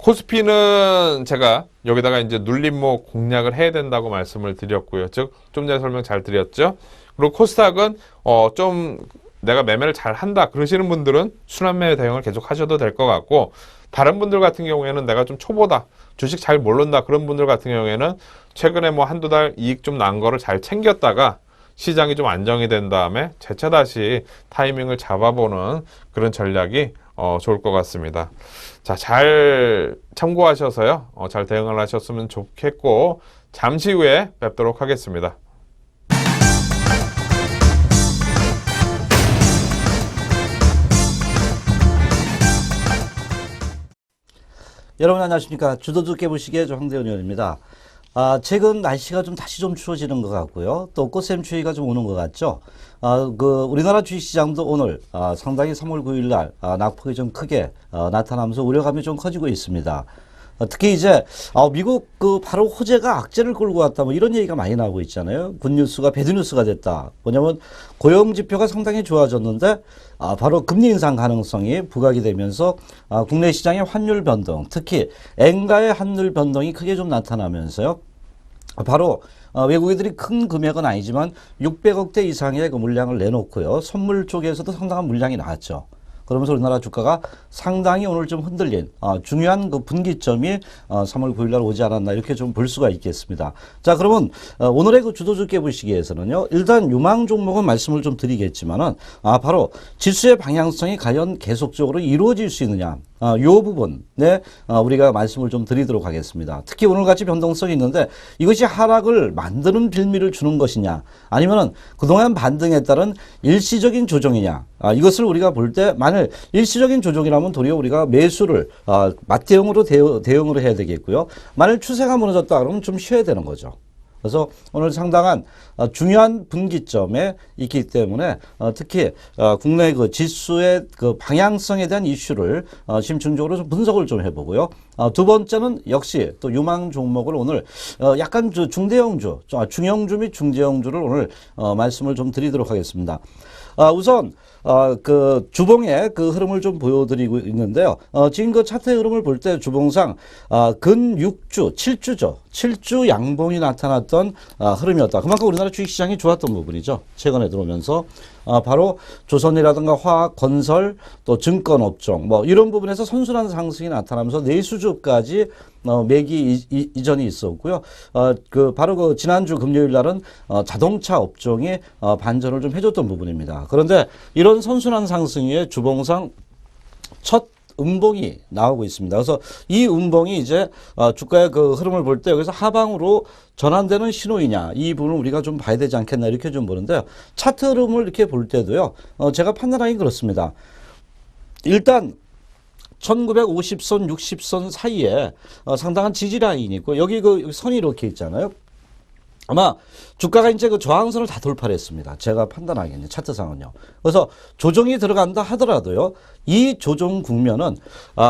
코스피는 제가 여기다가 이제 눌림목 공략을 해야 된다고 말씀을 드렸고요. 즉, 좀 전에 설명 잘 드렸죠. 그리고 코스닥은 좀 내가 매매를 잘 한다 그러시는 분들은 순환매매 대응을 계속 하셔도 될 것 같고, 다른 분들 같은 경우에는 내가 좀 초보다, 주식 잘 모른다 그런 분들 같은 경우에는 최근에 뭐 한두 달 이익 좀 난 거를 잘 챙겼다가 시장이 좀 안정이 된 다음에 재차 다시 타이밍을 잡아보는 그런 전략이 좋을 것 같습니다. 자, 잘 참고하셔서요. 잘 대응을 하셨으면 좋겠고, 잠시 후에 뵙도록 하겠습니다. 여러분 안녕하십니까. 주도주 깨부시기의 황대현 의원입니다. 최근 날씨가 다시 좀 추워지는 것 같고요. 또 꽃샘추위가 좀 오는 것 같죠. 우리나라 주식시장도 오늘 상당히 3월 9일 날 낙폭이 좀 크게 나타나면서 우려감이 좀 커지고 있습니다. 특히 이제 미국 바로 호재가 악재를 끌고 왔다 뭐 이런 얘기가 많이 나오고 있잖아요. 굿뉴스가 배드뉴스가 됐다. 뭐냐면 고용 지표가 상당히 좋아졌는데 바로 금리 인상 가능성이 부각이 되면서 국내 시장의 환율 변동, 특히 엔가의 환율 변동이 크게 좀 나타나면서요. 바로 외국인들이 큰 금액은 아니지만 600억대 이상의 그 물량을 내놓고요. 선물 쪽에서도 상당한 물량이 나왔죠. 그러면서 우리나라 주가가 상당히 오늘 좀 흔들린 중요한 그 분기점이 3월 9일 날 오지 않았나 이렇게 좀 볼 수가 있겠습니다. 자, 그러면 오늘의 그 주도주 깨부시기에서는요. 일단 유망 종목은 말씀을 좀 드리겠지만은 바로 지수의 방향성이 과연 계속적으로 이루어질 수 있느냐. 이 부분에 우리가 말씀을 좀 드리도록 하겠습니다. 특히 오늘같이 변동성이 있는데 이것이 하락을 만드는 빌미를 주는 것이냐, 아니면은 그동안 반등에 따른 일시적인 조정이냐. 이것을 우리가 볼 때 만일 일시적인 조정이라면 도리어 우리가 매수를 맞대응으로 대응으로 해야 되겠고요. 만일 추세가 무너졌다 그러면 좀 쉬어야 되는 거죠. 그래서 오늘 상당한 중요한 분기점에 있기 때문에 특히 국내 그 지수의 그 방향성에 대한 이슈를 심층적으로 좀 분석을 좀 해보고요. 두 번째는 역시 또 유망 종목을 오늘 약간 중대형주, 중형주 및 중대형주를 오늘 말씀을 좀 드리도록 하겠습니다. 우선 그 주봉의 그 흐름을 좀 보여드리고 있는데요. 지금 그 차트의 흐름을 볼 때 주봉상 근 6주, 7주죠. 7주 양봉이 나타났던 흐름이었다. 그만큼 우리나라 주식시장이 좋았던 부분이죠. 최근에 들어오면서 바로 조선이라든가 화학, 건설, 또 증권업종 뭐 이런 부분에서 선순환 상승이 나타나면서 내수주까지 매기 이전이 있었고요. 바로 그 지난주 금요일 날은 자동차 업종이 반전을 좀 해줬던 부분입니다. 그런데 이런 선순환 상승의 주봉상 첫 음봉이 나오고 있습니다. 그래서 이 음봉이 이제 주가의 그 흐름을 볼 때 여기서 하방으로 전환되는 신호이냐, 이 부분을 우리가 좀 봐야 되지 않겠나 이렇게 좀 보는데요. 차트 흐름을 이렇게 볼 때도요. 제가 판단하기 그렇습니다. 일단 1950선, 60선 사이에 상당한 지지 라인이 있고 여기 그 선이 이렇게 있잖아요. 아마 주가가 이제 그 저항선을 다 돌파를 했습니다. 제가 판단하기에는 차트상은요. 그래서 조정이 들어간다 하더라도요. 이 조정 국면은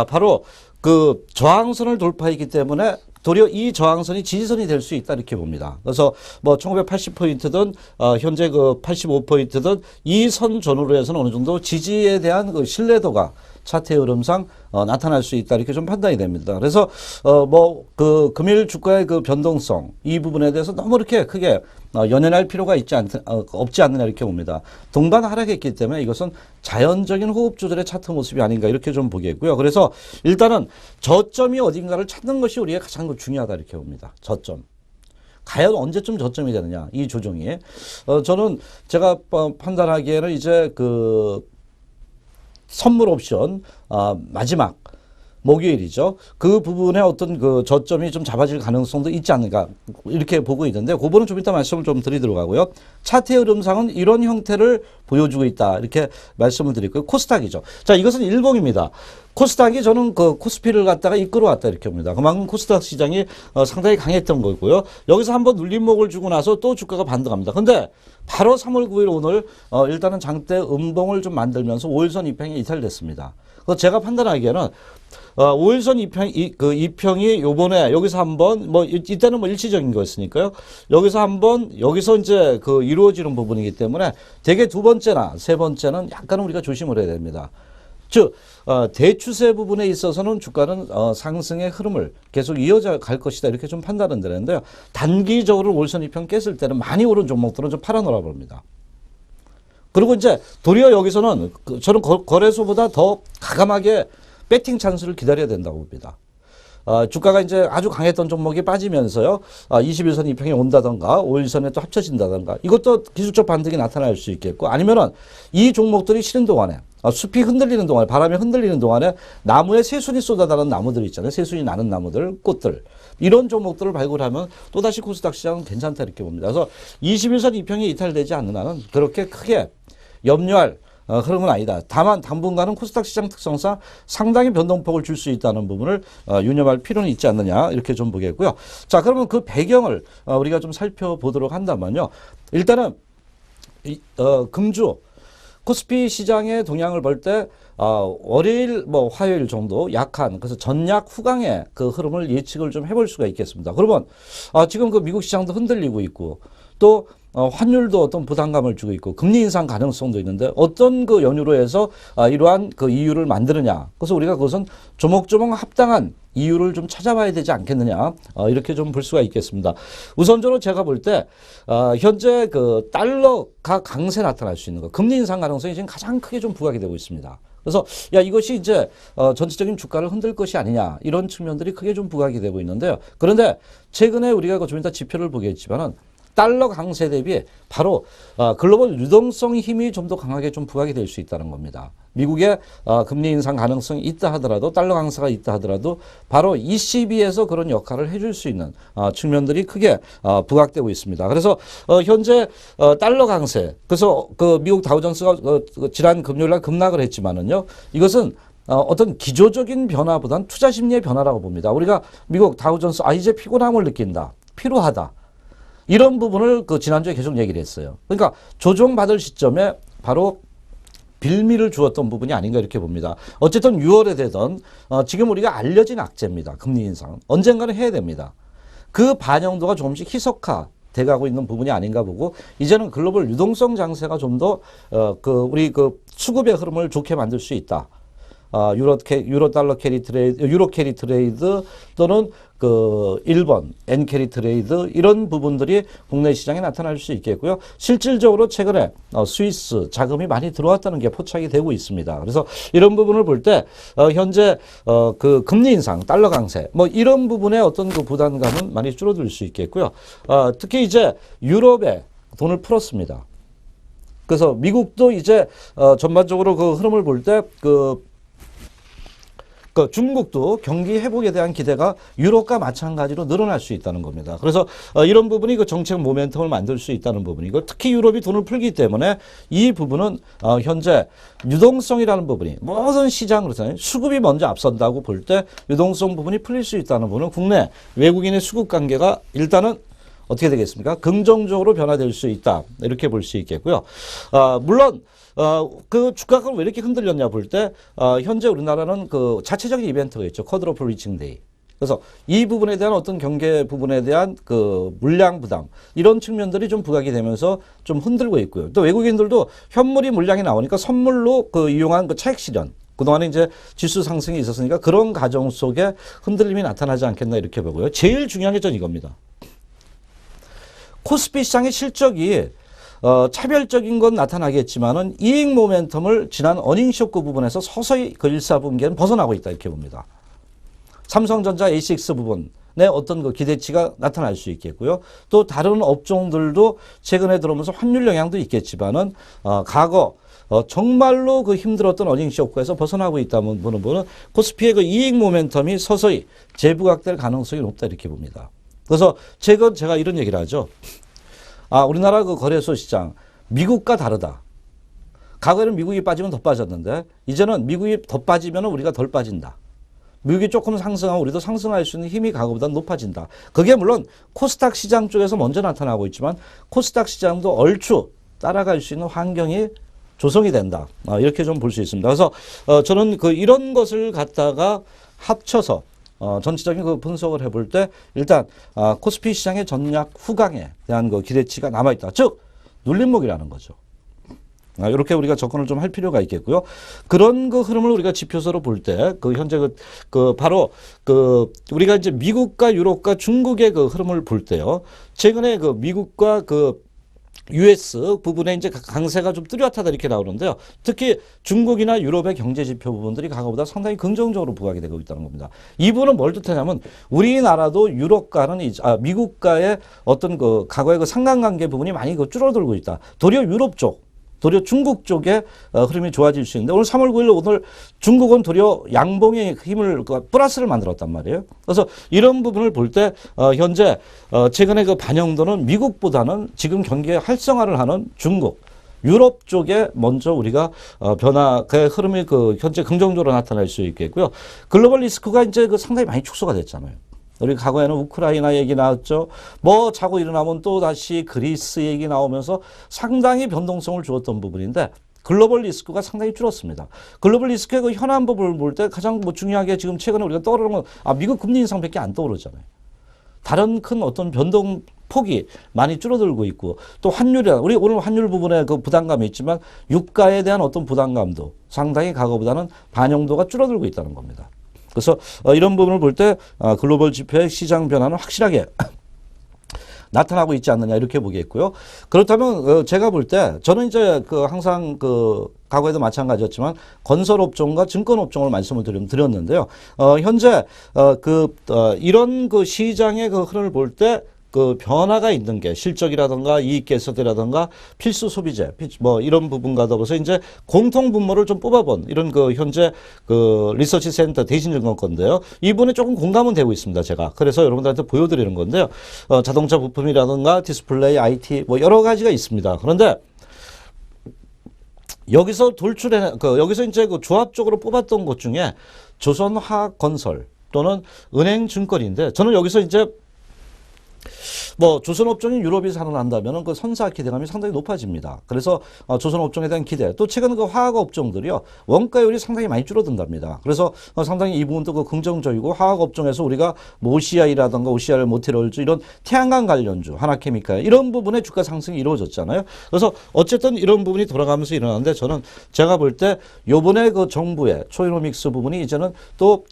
바로 그 저항선을 돌파했기 때문에 도리어 이 저항선이 지지선이 될 수 있다 이렇게 봅니다. 그래서 뭐 1980포인트든 현재 그 85포인트든 이 선 전후로 해서는 어느 정도 지지에 대한 그 신뢰도가 차트의 흐름상 나타날 수 있다 이렇게 좀 판단이 됩니다. 그래서 뭐 그 금일 주가의 그 변동성 이 부분에 대해서 너무 이렇게 크게 연연할 필요가 없지 않느냐 이렇게 봅니다. 동반 하락했기 때문에 이것은 자연적인 호흡 조절의 차트 모습이 아닌가 이렇게 좀 보겠고요. 그래서 일단은 저점이 어딘가를 찾는 것이 우리가 가장 중요하다 이렇게 봅니다. 저점. 과연 언제쯤 저점이 되느냐 이 조정이. 저는 제가 판단하기에는 이제 그 선물 옵션 마지막 목요일이죠. 그 부분에 어떤 그 저점이 좀 잡아질 가능성도 있지 않는가 이렇게 보고 있는데 그 부분은 좀 이따 말씀을 좀 드리도록 하고요. 차트의 흐름상은 이런 형태를 보여주고 있다 이렇게 말씀을 드리고요. 코스닥이죠. 자, 이것은 일봉입니다. 코스닥이 저는 그 코스피를 갖다가 이끌어왔다 이렇게 봅니다. 그만큼 코스닥 시장이 상당히 강했던 거고요. 여기서 한번 눌림목을 주고 나서 또 주가가 반등합니다. 근데 바로 3월 9일 오늘 일단은 장대 음봉을 좀 만들면서 5일선 이평이 이탈됐습니다. 그래서 제가 판단하기에는 5일선 이평이 요번에 여기서 한번 뭐 이때는 뭐 일시적인 거였으니까요. 여기서 한번 여기서 이제 그 이루어지는 부분이기 때문에 대개 두 번째나 세 번째는 약간 우리가 조심을 해야 됩니다. 즉 대추세 부분에 있어서는 주가는 상승의 흐름을 계속 이어져 갈 것이다 이렇게 좀 판단은 되는데요. 단기적으로 월선 2편 깼을 때는 많이 오른 종목들은 좀 팔아놓으라 봅니다. 그리고 이제 도리어 여기서는 저는 거래소보다 더 가감하게 배팅 찬스를 기다려야 된다고 봅니다. 주가가 이제 아주 강했던 종목이 빠지면서요, 21선 이평이 온다던가, 5일선에 또 합쳐진다던가, 이것도 기술적 반등이 나타날 수 있겠고, 아니면은 이 종목들이 쉬는 동안에, 숲이 흔들리는 동안에, 바람에 흔들리는 동안에 나무에 새순이 쏟아나는 나무들 있잖아요. 새순이 나는 나무들, 꽃들. 이런 종목들을 발굴하면 또다시 코스닥 시장은 괜찮다 이렇게 봅니다. 그래서 21선 이평이 이탈되지 않는 한은 그렇게 크게 염려할 흐름은 아니다. 다만 당분간은 코스닥 시장 특성상 상당히 변동폭을 줄 수 있다는 부분을 유념할 필요는 있지 않느냐 이렇게 좀 보겠고요. 자, 그러면 그 배경을 우리가 좀 살펴보도록 한다면요. 일단은 금주 코스피 시장의 동향을 볼 때 월요일 화요일 정도 약한 그래서 전약 후강의 그 흐름을 예측을 좀 해볼 수가 있겠습니다. 그러면 지금 그 미국 시장도 흔들리고 있고 또 환율도 어떤 부담감을 주고 있고 금리 인상 가능성도 있는데 어떤 그 연유로 해서 이러한 그 이유를 만드느냐. 그래서 우리가 그것은 조목조목 합당한 이유를 좀 찾아봐야 되지 않겠느냐. 이렇게 좀 볼 수가 있겠습니다. 우선적으로 제가 볼 때 현재 그 달러가 강세 나타날 수 있는 거 금리 인상 가능성이 지금 가장 크게 좀 부각이 되고 있습니다. 그래서 이것이 이제 전체적인 주가를 흔들 것이 아니냐 이런 측면들이 크게 좀 부각이 되고 있는데요. 그런데 최근에 우리가 좀 이따 지표를 보겠지만은 달러 강세 대비 바로 글로벌 유동성 힘이 좀 더 강하게 좀 부각이 될 수 있다는 겁니다. 미국의 금리 인상 가능성이 있다 하더라도 달러 강세가 있다 하더라도 바로 ECB에서 그런 역할을 해줄 수 있는 측면들이 크게 부각되고 있습니다. 그래서 현재 달러 강세 그래서 그 미국 다우존스가 지난 금요일날 급락을 했지만은요 이것은 어떤 기조적인 변화보다는 투자 심리의 변화라고 봅니다. 우리가 미국 다우존스 이제 피곤함을 느낀다. 피로하다. 이런 부분을 그 지난주에 계속 얘기를 했어요. 그러니까 조정받을 시점에 바로 빌미를 주었던 부분이 아닌가 이렇게 봅니다. 어쨌든 6월에 되던 지금 우리가 알려진 악재입니다. 금리 인상. 언젠가는 해야 됩니다. 그 반영도가 조금씩 희석화 돼가고 있는 부분이 아닌가 보고 이제는 글로벌 유동성 장세가 좀 더 우리 그 수급의 흐름을 좋게 만들 수 있다. 유로 달러 캐리 트레이드, 유로 캐리 트레이드 또는 그 일본 엔 캐리 트레이드 이런 부분들이 국내 시장에 나타날 수 있겠고요. 실질적으로 최근에 스위스 자금이 많이 들어왔다는 게 포착이 되고 있습니다. 그래서 이런 부분을 볼 때 현재 그 금리 인상, 달러 강세 이런 부분의 어떤 그 부담감은 많이 줄어들 수 있겠고요. 특히 이제 유럽에 돈을 풀었습니다. 그래서 미국도 이제 전반적으로 그 흐름을 볼 때 중국도 경기 회복에 대한 기대가 유럽과 마찬가지로 늘어날 수 있다는 겁니다. 그래서 이런 부분이 그 정책 모멘텀을 만들 수 있다는 부분이고 특히 유럽이 돈을 풀기 때문에 이 부분은 현재 유동성이라는 부분이 모든 시장 그렇잖아요. 수급이 먼저 앞선다고 볼 때 유동성 부분이 풀릴 수 있다는 부분은 국내 외국인의 수급 관계가 일단은 어떻게 되겠습니까? 긍정적으로 변화될 수 있다. 이렇게 볼 수 있겠고요. 물론 그 주가가 왜 이렇게 흔들렸냐 볼 때 현재 우리나라는 그 자체적인 이벤트가 있죠. 쿼드러플 리칭 데이. 그래서 이 부분에 대한 어떤 경계 부분에 대한 그 물량 부담 이런 측면들이 좀 부각이 되면서 좀 흔들고 있고요. 또 외국인들도 현물이 물량이 나오니까 선물로 그 이용한 그 차익 실현 그동안에 이제 지수 상승이 있었으니까 그런 과정 속에 흔들림이 나타나지 않겠나 이렇게 보고요. 제일 중요한 게 전 이겁니다. 코스피 시장의 실적이 차별적인 건 나타나겠지만은 이익 모멘텀을 지난 어닝 쇼크 부분에서 서서히 그 1, 4분기에는 벗어나고 있다 이렇게 봅니다. 삼성전자 A6 부분에 어떤 그 기대치가 나타날 수 있겠고요. 또 다른 업종들도 최근에 들어오면서 환율 영향도 있겠지만은 과거 정말로 그 힘들었던 어닝 쇼크에서 벗어나고 있다는 부분은 코스피의 그 이익 모멘텀이 서서히 재부각될 가능성이 높다 이렇게 봅니다. 그래서 제가 이런 얘기를 하죠. 우리나라 그 거래소 시장 미국과 다르다. 과거에는 미국이 빠지면 더 빠졌는데 이제는 미국이 더 빠지면 우리가 덜 빠진다. 미국이 조금 상승하면 우리도 상승할 수 있는 힘이 과거보다 높아진다. 그게 물론 코스닥 시장 쪽에서 먼저 나타나고 있지만 코스닥 시장도 얼추 따라갈 수 있는 환경이 조성이 된다. 이렇게 좀 볼 수 있습니다. 그래서 저는 이런 것을 갖다가 합쳐서 전체적인 그 분석을 해볼 때 일단 코스피 시장의 전략 후강에 대한 그 기대치가 남아있다. 즉 눌림목이라는 거죠. 이렇게 우리가 접근을 좀 할 필요가 있겠고요. 그런 그 흐름을 우리가 지표서로 볼 때 그 현재 바로 우리가 이제 미국과 유럽과 중국의 그 흐름을 볼 때요. 최근에 그 미국과 US 부분에 이제 강세가 좀 뚜렷하다 이렇게 나오는데요. 특히 중국이나 유럽의 경제 지표 부분들이 과거보다 상당히 긍정적으로 부각이 되고 있다는 겁니다. 이 부분은 뭘 뜻하냐면 우리나라도 유럽과는 미국과의 어떤 그 과거의 그 상관관계 부분이 많이 줄어들고 있다. 도리어 유럽 쪽, 도리어 중국 쪽의 흐름이 좋아질 수 있는데 오늘 3월 9일 오늘 중국은 도리어 양봉의 힘을 플러스를 만들었단 말이에요. 그래서 이런 부분을 볼 때 현재 최근에 그 반영도는 미국보다는 지금 경기의 활성화를 하는 중국, 유럽 쪽에 먼저 우리가 변화의 흐름이 현재 긍정적으로 나타날 수 있겠고요. 글로벌 리스크가 이제 상당히 많이 축소가 됐잖아요. 우리 과거에는 우크라이나 얘기 나왔죠. 뭐 자고 일어나면 또 다시 그리스 얘기 나오면서 상당히 변동성을 주었던 부분인데 글로벌 리스크가 상당히 줄었습니다. 글로벌 리스크의 그 현안 부분을 볼 때 가장 중요하게 지금 최근에 우리가 떠오르는 건 미국 금리 인상밖에 안 떠오르잖아요. 다른 큰 어떤 변동 폭이 많이 줄어들고 있고 또 환율이라 우리 오늘 환율 부분에 그 부담감이 있지만 유가에 대한 어떤 부담감도 상당히 과거보다는 반영도가 줄어들고 있다는 겁니다. 그래서 이런 부분을 볼 때 글로벌 지표의 시장 변화는 확실하게 나타나고 있지 않느냐 이렇게 보겠고요. 그렇다면 제가 볼 때 저는 이제 항상 과거에도 마찬가지였지만 건설업종과 증권업종을 말씀을 드렸는데요. 현재 이런 시장의 흐름을 볼 때 변화가 있는 게 실적이라든가 이익 개선이라든가 필수 소비재 뭐 이런 부분과 더불어서 이제 공통 분모를 좀 뽑아본 이런 현재 리서치 센터 대신증권 건데요. 이 부분에 조금 공감은 되고 있습니다. 제가 그래서 여러분들한테 보여드리는 건데요. 자동차 부품이라든가 디스플레이, IT 뭐 여러 가지가 있습니다. 그런데 여기서 여기서 이제 조합적으로 뽑았던 것 중에 조선화학건설 또는 은행증권인데 저는 여기서 이제 조선업종이 유럽이 살아난다면 선사 기대감이 상당히 높아집니다. 그래서 조선업종에 대한 기대 또 최근 화학업종들이요 원가율이 상당히 많이 줄어든답니다. 그래서 상당히 이 부분도 긍정적이고 화학업종에서 우리가 OCI라든가 OCR 모티롤즈 이런 태양광 관련주 하나케미칼 이런 부분의 주가 상승이 이루어졌잖아요. 그래서 어쨌든 이런 부분이 돌아가면서 일어나는데 저는 제가 볼 때 요번에 정부의 초이노믹스 부분이 이제는 또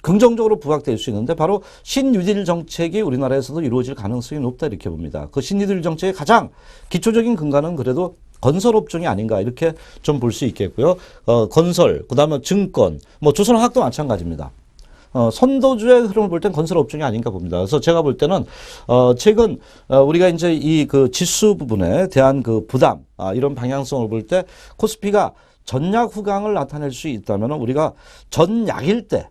긍정적으로 부각될 수 있는데 바로 신뉴딜 정책이 우리나라에서도 이루어질 가능성이 높다 이렇게 봅니다. 그 신뉴딜 정책의 가장 기초적인 근간은 그래도 건설업종이 아닌가 이렇게 좀 볼 수 있겠고요. 건설, 그다음에 증권, 조선화학도 마찬가지입니다. 선도주의 흐름을 볼 땐 건설업종이 아닌가 봅니다. 그래서 제가 볼 때는 최근 우리가 이제 이 지수 부분에 대한 부담 이런 방향성을 볼 때 코스피가 전약 후강을 나타낼 수 있다면 우리가 전약일 때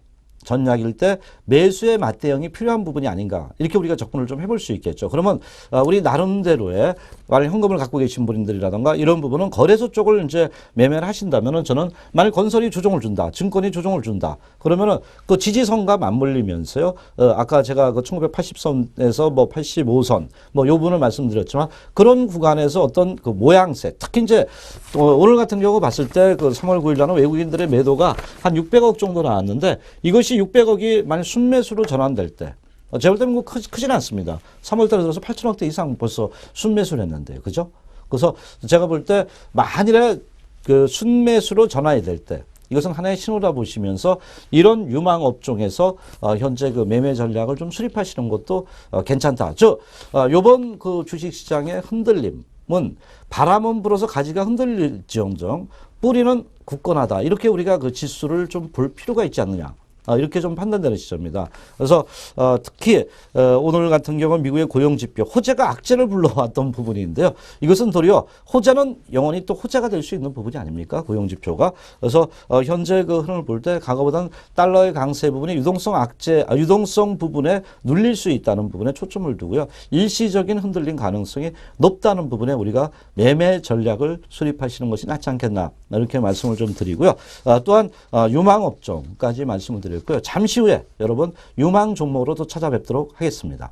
매수의 맞대응이 필요한 부분이 아닌가 이렇게 우리가 접근을 좀 해볼 수 있겠죠. 그러면 우리 나름대로의 만약 현금을 갖고 계신 분들이라든가 이런 부분은 거래소 쪽을 이제 매매를 하신다면은 저는 만약 건설이 조정을 준다, 증권이 조정을 준다 그러면은 지지선과 맞물리면서요. 아까 제가 1980선에서 85선 요 부분을 말씀드렸지만 그런 구간에서 어떤 모양새 특히 이제 오늘 같은 경우 봤을 때 3월 9일 날은 외국인들의 매도가 한 600억 정도 나왔는데 이것이 600억이 만약 순매수로 전환될 때 제가 볼 때는 크지는 않습니다. 3월 달에 들어서 8천억대 이상 벌써 순매수를 했는데요. 그죠? 그래서 제가 볼 때 만일에 순매수로 전환이 될 때 이것은 하나의 신호다 보시면서 이런 유망 업종에서 현재 매매 전략을 좀 수립하시는 것도 괜찮다. 요번 주식시장의 흔들림은 바람은 불어서 가지가 흔들릴지언정 뿌리는 굳건하다. 이렇게 우리가 지수를 좀 볼 필요가 있지 않느냐. 이렇게 좀 판단되는 시점입니다. 그래서 특히 오늘 같은 경우는 미국의 고용지표 호재가 악재를 불러왔던 부분인데요. 이것은 도리어 호재는 영원히 또 호재가 될 수 있는 부분이 아닙니까? 고용지표가. 그래서 현재 흐름을 볼 때 과거보다는 달러의 강세 부분이 유동성 부분에 눌릴 수 있다는 부분에 초점을 두고요. 일시적인 흔들림 가능성이 높다는 부분에 우리가 매매 전략을 수립하시는 것이 낫지 않겠나 이렇게 말씀을 좀 드리고요. 또한 유망업종까지 말씀을 드리고요. 잠시 후에 여러분 유망 종목으로 또 찾아뵙도록 하겠습니다.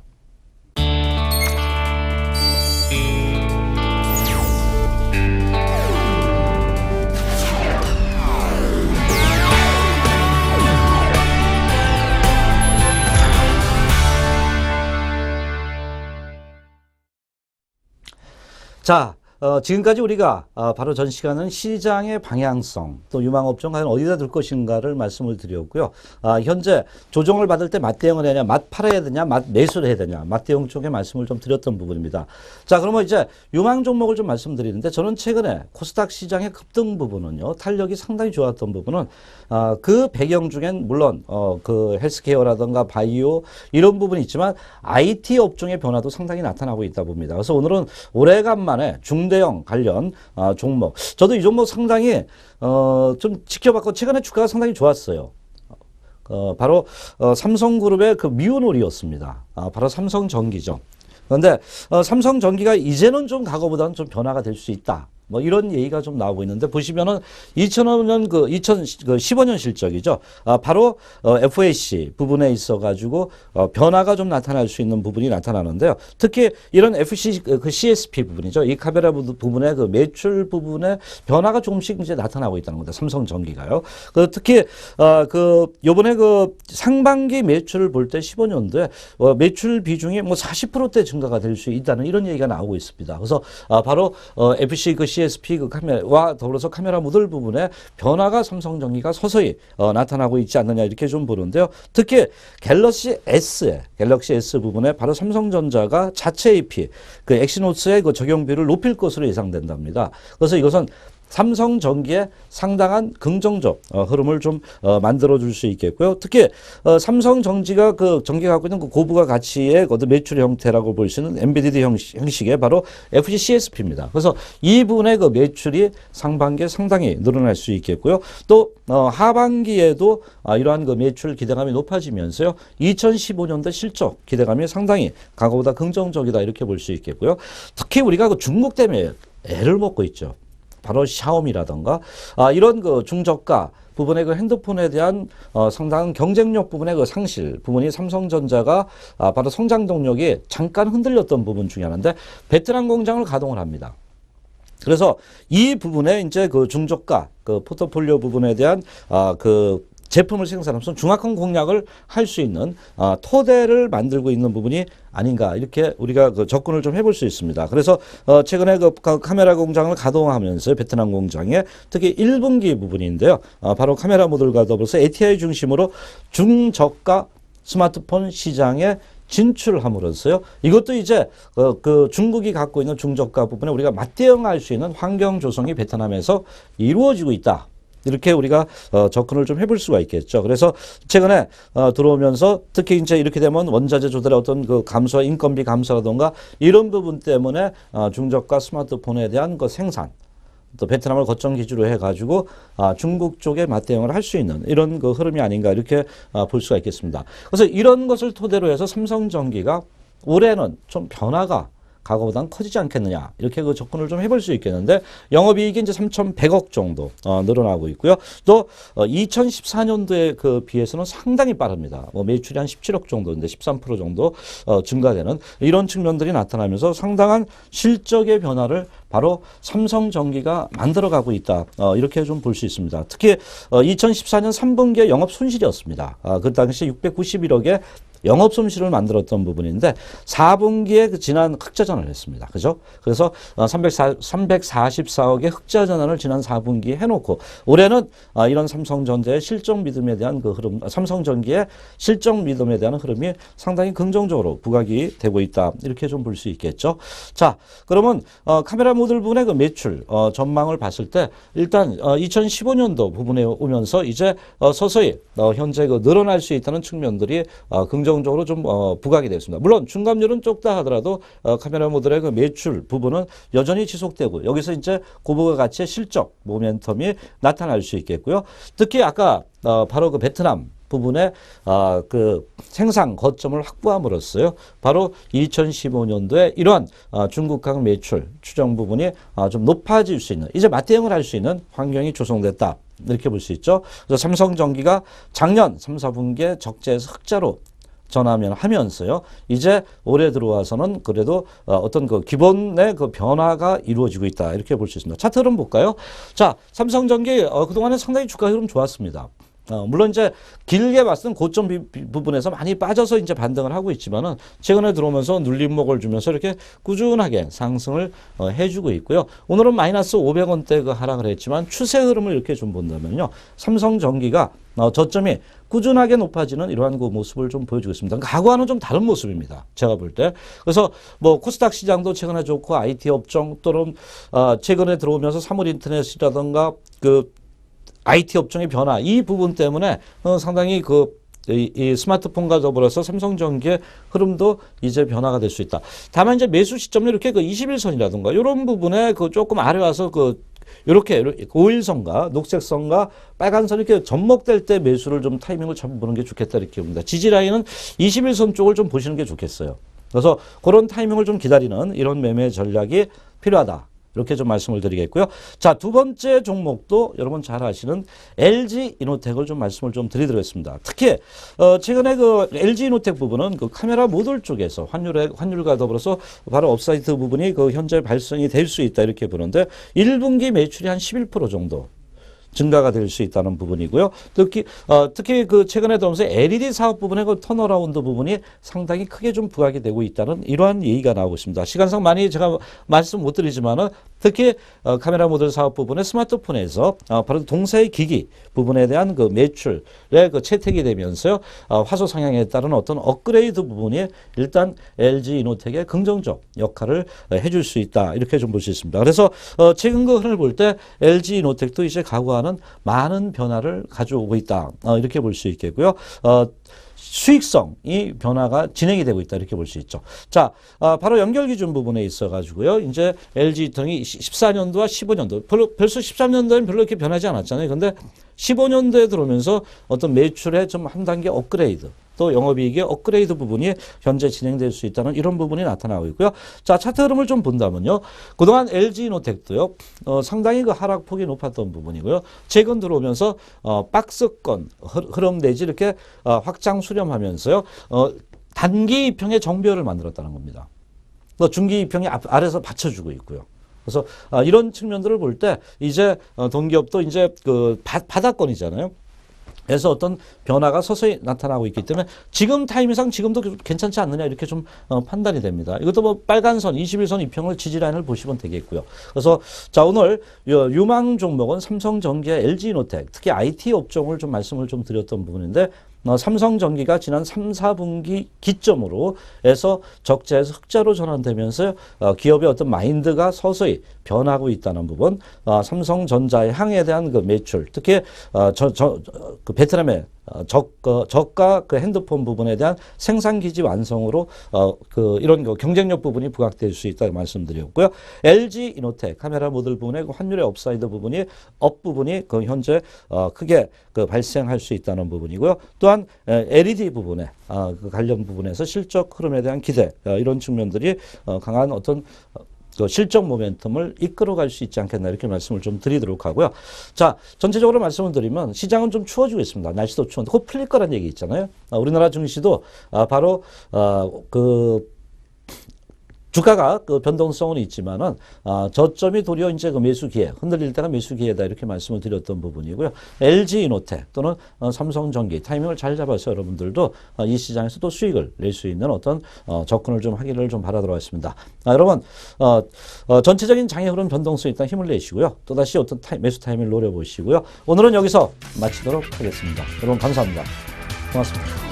자, 지금까지 우리가 바로 전 시간은 시장의 방향성 또 유망업종 과연 어디다 둘 것인가를 말씀을 드렸고요. 현재 조정을 받을 때 맞대응을 해야 되냐, 맞 팔아야 되냐, 맞 매수를 해야 되냐, 맞대응 쪽에 말씀을 좀 드렸던 부분입니다. 자, 그러면 이제 유망 종목을 좀 말씀드리는데 저는 최근에 코스닥 시장의 급등 부분은요, 탄력이 상당히 좋았던 부분은 그 배경 중엔 물론 그 헬스케어라든가 바이오 이런 부분이 있지만 IT 업종의 변화도 상당히 나타나고 있다 봅니다. 그래서 오늘은 오래간만에 중대형 관련 종목, 저도 이 종목 상당히 좀 지켜봤고 최근에 주가가 상당히 좋았어요. 바로 삼성그룹의 그 미우놀이었습니다. 바로 삼성전기죠. 그런데 삼성전기가 이제는 좀 과거보다는 좀 변화가 될 수 있다. 뭐 이런 얘기가 좀 나오고 있는데 보시면은 2015년 실적이죠. 바로 FAC 부분에 있어 가지고 변화가 좀 나타날 수 있는 부분이 나타나는데요. 특히 이런 FC 그 CSP 부분이죠. 이 카메라 부분의 그 매출 부분에 변화가 조금씩 이제 나타나고 있다는 겁니다. 삼성전기가요. 그 특히 그 요번에 그 상반기 매출을 볼 때 15년도에 매출 비중이 뭐 40%대 증가가 될 수 있다는 이런 얘기가 나오고 있습니다. 그래서 바로 FC 그 CSP 그 카메라와 더불어서 카메라 모듈 부분에 변화가 삼성전기가 서서히 나타나고 있지 않느냐 이렇게 좀 보는데요. 특히 갤럭시 S 부분에 바로 삼성전자가 자체 AP 그 엑시노스의 그 적용비를 높일 것으로 예상된답니다. 그래서 이것은 삼성전기에 상당한 긍정적 흐름을 좀 만들어 줄 수 있겠고요. 특히 삼성전기가 갖고 있는 그 고부가 가치의 어떤 매출 형태라고 볼 수 있는 엔비디드 형식의 바로 FCCSP입니다. 그래서 이 부분의 그 매출이 상반기에 상당히 늘어날 수 있겠고요. 또 하반기에도 이러한 그 매출 기대감이 높아지면서요. 2015년도 실적 기대감이 상당히 과거보다 긍정적이다 이렇게 볼 수 있겠고요. 특히 우리가 그 중국 때문에 애를 먹고 있죠. 바로 샤오미라던가 이런 그 중저가 부분의 그 핸드폰에 대한 상당한 경쟁력 부분의 그 상실 부분이 삼성전자가 바로 성장 동력이 잠깐 흔들렸던 부분 중에 하나인데 베트남 공장을 가동을 합니다. 그래서 이 부분에 이제 그 중저가 그 포트폴리오 부분에 대한 그 제품을 생산하면서 중화권 공략을 할 수 있는 토대를 만들고 있는 부분이 아닌가 이렇게 우리가 그 접근을 좀 해볼 수 있습니다. 그래서 최근에 그 카메라 공장을 가동하면서 베트남 공장에 특히 1분기 부분인데요. 바로 카메라 모듈과 더불어서 ATI 중심으로 중저가 스마트폰 시장에 진출함으로써요. 이것도 이제 그 중국이 갖고 있는 중저가 부분에 우리가 맞대응할 수 있는 환경 조성이 베트남에서 이루어지고 있다. 이렇게 우리가 접근을 좀 해볼 수가 있겠죠. 그래서 최근에 들어오면서 특히 이제 이렇게 되면 원자재 조달의 어떤 그 감소와 인건비 감소라든가 이런 부분 때문에 중저가 스마트폰에 대한 그 생산 또 베트남을 거점 기준으로 해가지고 중국 쪽에 맞대응을 할 수 있는 이런 그 흐름이 아닌가 이렇게 볼 수가 있겠습니다. 그래서 이런 것을 토대로 해서 삼성전기가 올해는 좀 변화가 과거보다는 커지지 않겠느냐 이렇게 그 접근을 좀 해볼 수 있겠는데 영업이익이 이제 3,100억 정도 늘어나고 있고요. 또 2014년도에 그 비해서는 상당히 빠릅니다. 매출이 한 17억 정도인데 13% 정도 증가되는 이런 측면들이 나타나면서 상당한 실적의 변화를 바로 삼성전기가 만들어가고 있다. 이렇게 좀 볼 수 있습니다. 특히 2014년 3분기에 영업 손실이었습니다. 그 당시 691억의 영업 손실을 만들었던 부분인데 4분기에 그 지난 흑자 전환을 했습니다. 그죠? 그래서 344억의 흑자 전환을 지난 4분기에 해놓고 올해는 이런 삼성전자의 실적 믿음에 대한 그 흐름, 삼성전기의 실적 믿음에 대한 흐름이 상당히 긍정적으로 부각이 되고 있다. 이렇게 좀 볼 수 있겠죠. 자, 그러면 카메라 모듈 부분의 그 매출 전망을 봤을 때 일단 2015년도 부분에 오면서 이제 서서히 현재 그 늘어날 수 있다는 측면들이 긍정적으로 좀 부각이 됐습니다. 물론 중감률은 적다 하더라도 카메라 모듈의 그 매출 부분은 여전히 지속되고 여기서 이제 고부가 가치의 실적 모멘텀이 나타날 수 있겠고요. 특히 아까 바로 그 베트남 부분에 그 생산 거점을 확보함으로써요. 바로 2015년도에 이러한 중국항 매출 추정 부분이 좀 높아질 수 있는 이제 맞대응을 할 수 있는 환경이 조성됐다. 이렇게 볼 수 있죠. 그래서 삼성전기가 작년 3, 4분기에 적재에서 흑자로 전환하면서요. 이제 올해 들어와서는 그래도 어떤 그 기본의 그 변화가 이루어지고 있다. 이렇게 볼 수 있습니다. 차트 흐름 볼까요? 자, 삼성전기 그동안에 상당히 주가 흐름 좋았습니다. 물론 이제 길게 봤을 땐 고점 부분에서 많이 빠져서 이제 반등을 하고 있지만은 최근에 들어오면서 눌림목을 주면서 이렇게 꾸준하게 상승을 해주고 있고요. 오늘은 마이너스 500원대 그 하락을 했지만 추세 흐름을 이렇게 좀 본다면요. 삼성전기가 저점이 꾸준하게 높아지는 이러한 그 모습을 좀 보여주고 있습니다. 과거와는 좀 다른 모습입니다. 제가 볼 때. 그래서 뭐 코스닥 시장도 최근에 좋고 IT 업종 또는 최근에 들어오면서 사물인터넷이라든가 그 IT 업종의 변화 이 부분 때문에 상당히 이 스마트폰과 더불어서 삼성전기의 흐름도 이제 변화가 될 수 있다. 다만 이제 매수 시점은 이렇게 그 21선이라든가 이런 부분에 그 조금 아래 와서 이렇게 5일선과 녹색선과 빨간선 이렇게 접목될 때 매수를 좀 타이밍을 잡아보는 게 좋겠다 이렇게 봅니다. 지지 라인은 21선 쪽을 좀 보시는 게 좋겠어요. 그래서 그런 타이밍을 좀 기다리는 이런 매매 전략이 필요하다. 이렇게 좀 말씀을 드리겠고요. 자, 두 번째 종목도 여러분 잘 아시는 LG 이노텍을 좀 말씀을 좀 드리도록하겠습니다. 특히 최근에 그 LG 이노텍 부분은 그 카메라 모듈 쪽에서 환율과 더불어서 바로 업사이트 부분이 그 현재 발생이 될 수 있다 이렇게 보는데 1분기 매출이 한 11% 정도 증가가 될 수 있다는 부분이고요. 특히 그 최근에 들어오면서 LED 사업 부분의 그 턴어라운드 부분이 상당히 크게 좀 부각이 되고 있다는 이러한 얘기가 나오고 있습니다. 시간상 많이 제가 말씀 못 드리지만은 특히 카메라 모듈 사업 부분의 스마트폰에서 바로 동사의 기기 부분에 대한 그 매출에 그 채택이 되면서요. 화소 상향에 따른 어떤 업그레이드 부분이 일단 LG 이노텍의 긍정적 역할을 해줄 수 있다. 이렇게 좀 볼 수 있습니다. 그래서 최근 그 흐름을 볼 때 LG 이노텍도 이제 과거와는 많은 변화를 가져오고 있다. 이렇게 볼 수 있겠고요. 수익성이 변화가 진행이 되고 있다. 이렇게 볼 수 있죠. 자, 바로 연결 기준 부분에 있어 가지고요. 이제 LG 등이 14년도와 15년도, 벌써 13년도에는 별로 이렇게 변하지 않았잖아요. 근데 15년도에 들어오면서 어떤 매출의 좀 한 단계 업그레이드, 또 영업이익의 업그레이드 부분이 현재 진행될 수 있다는 이런 부분이 나타나고 있고요. 자, 차트 흐름을 좀 본다면요. 그동안 LG이노텍도요. 상당히 그 하락폭이 높았던 부분이고요. 최근 들어오면서 박스권 흐름 내지 이렇게 확장 수렴하면서요. 단기 이평의 정배열을 만들었다는 겁니다. 중기 이평이 아래서 받쳐주고 있고요. 그래서 이런 측면들을 볼 때 이제 동기업도 이제 그 바닥권이잖아요. 그래서 어떤 변화가 서서히 나타나고 있기 때문에 지금 타임상 지금도 괜찮지 않느냐 이렇게 좀 판단이 됩니다. 이것도 뭐 빨간선 21선 이평을 지지라인을 보시면 되겠고요. 그래서 자, 오늘 유망 종목은 삼성전기와 LG이노텍 특히 IT 업종을 좀 말씀을 좀 드렸던 부분인데 삼성전기가 지난 3, 4분기 기점으로 해서 적자에서 흑자로 전환되면서 기업의 어떤 마인드가 서서히 변하고 있다는 부분, 삼성전자의 향에 대한 그 매출, 특히 그 베트남의 저가 그 핸드폰 부분에 대한 생산 기지 완성으로 이런 그 경쟁력 부분이 부각될 수 있다고 말씀드렸고요. LG 이노텍 카메라 모듈 부분의 그 환율의 업사이드 부분이 그 현재 크게 그 발생할 수 있다는 부분이고요. 또한 LED 부분에 그 관련 부분에서 실적 흐름에 대한 기대 이런 측면들이 강한 어떤 그 실적 모멘텀을 이끌어갈 수 있지 않겠나 이렇게 말씀을 좀 드리도록 하고요. 자, 전체적으로 말씀을 드리면 시장은 좀 추워지고 있습니다. 날씨도 추운데 곧 풀릴 거란 얘기 있잖아요. 우리나라 증시도 바로 그 주가가 그 변동성은 있지만은 저점이 도리어 이제 그 매수 기회, 흔들릴 때가 매수 기회다 이렇게 말씀을 드렸던 부분이고요. LG 이노텍 또는 삼성전기 타이밍을 잘 잡아서 여러분들도 이 시장에서 또 수익을 낼 수 있는 어떤 접근을 좀 하기를 좀 바라도록 하겠습니다. 여러분 전체적인 장의 흐름 변동성에 일단 힘을 내시고요. 또다시 어떤 매수 타이밍을 노려보시고요. 오늘은 여기서 마치도록 하겠습니다. 여러분 감사합니다. 고맙습니다.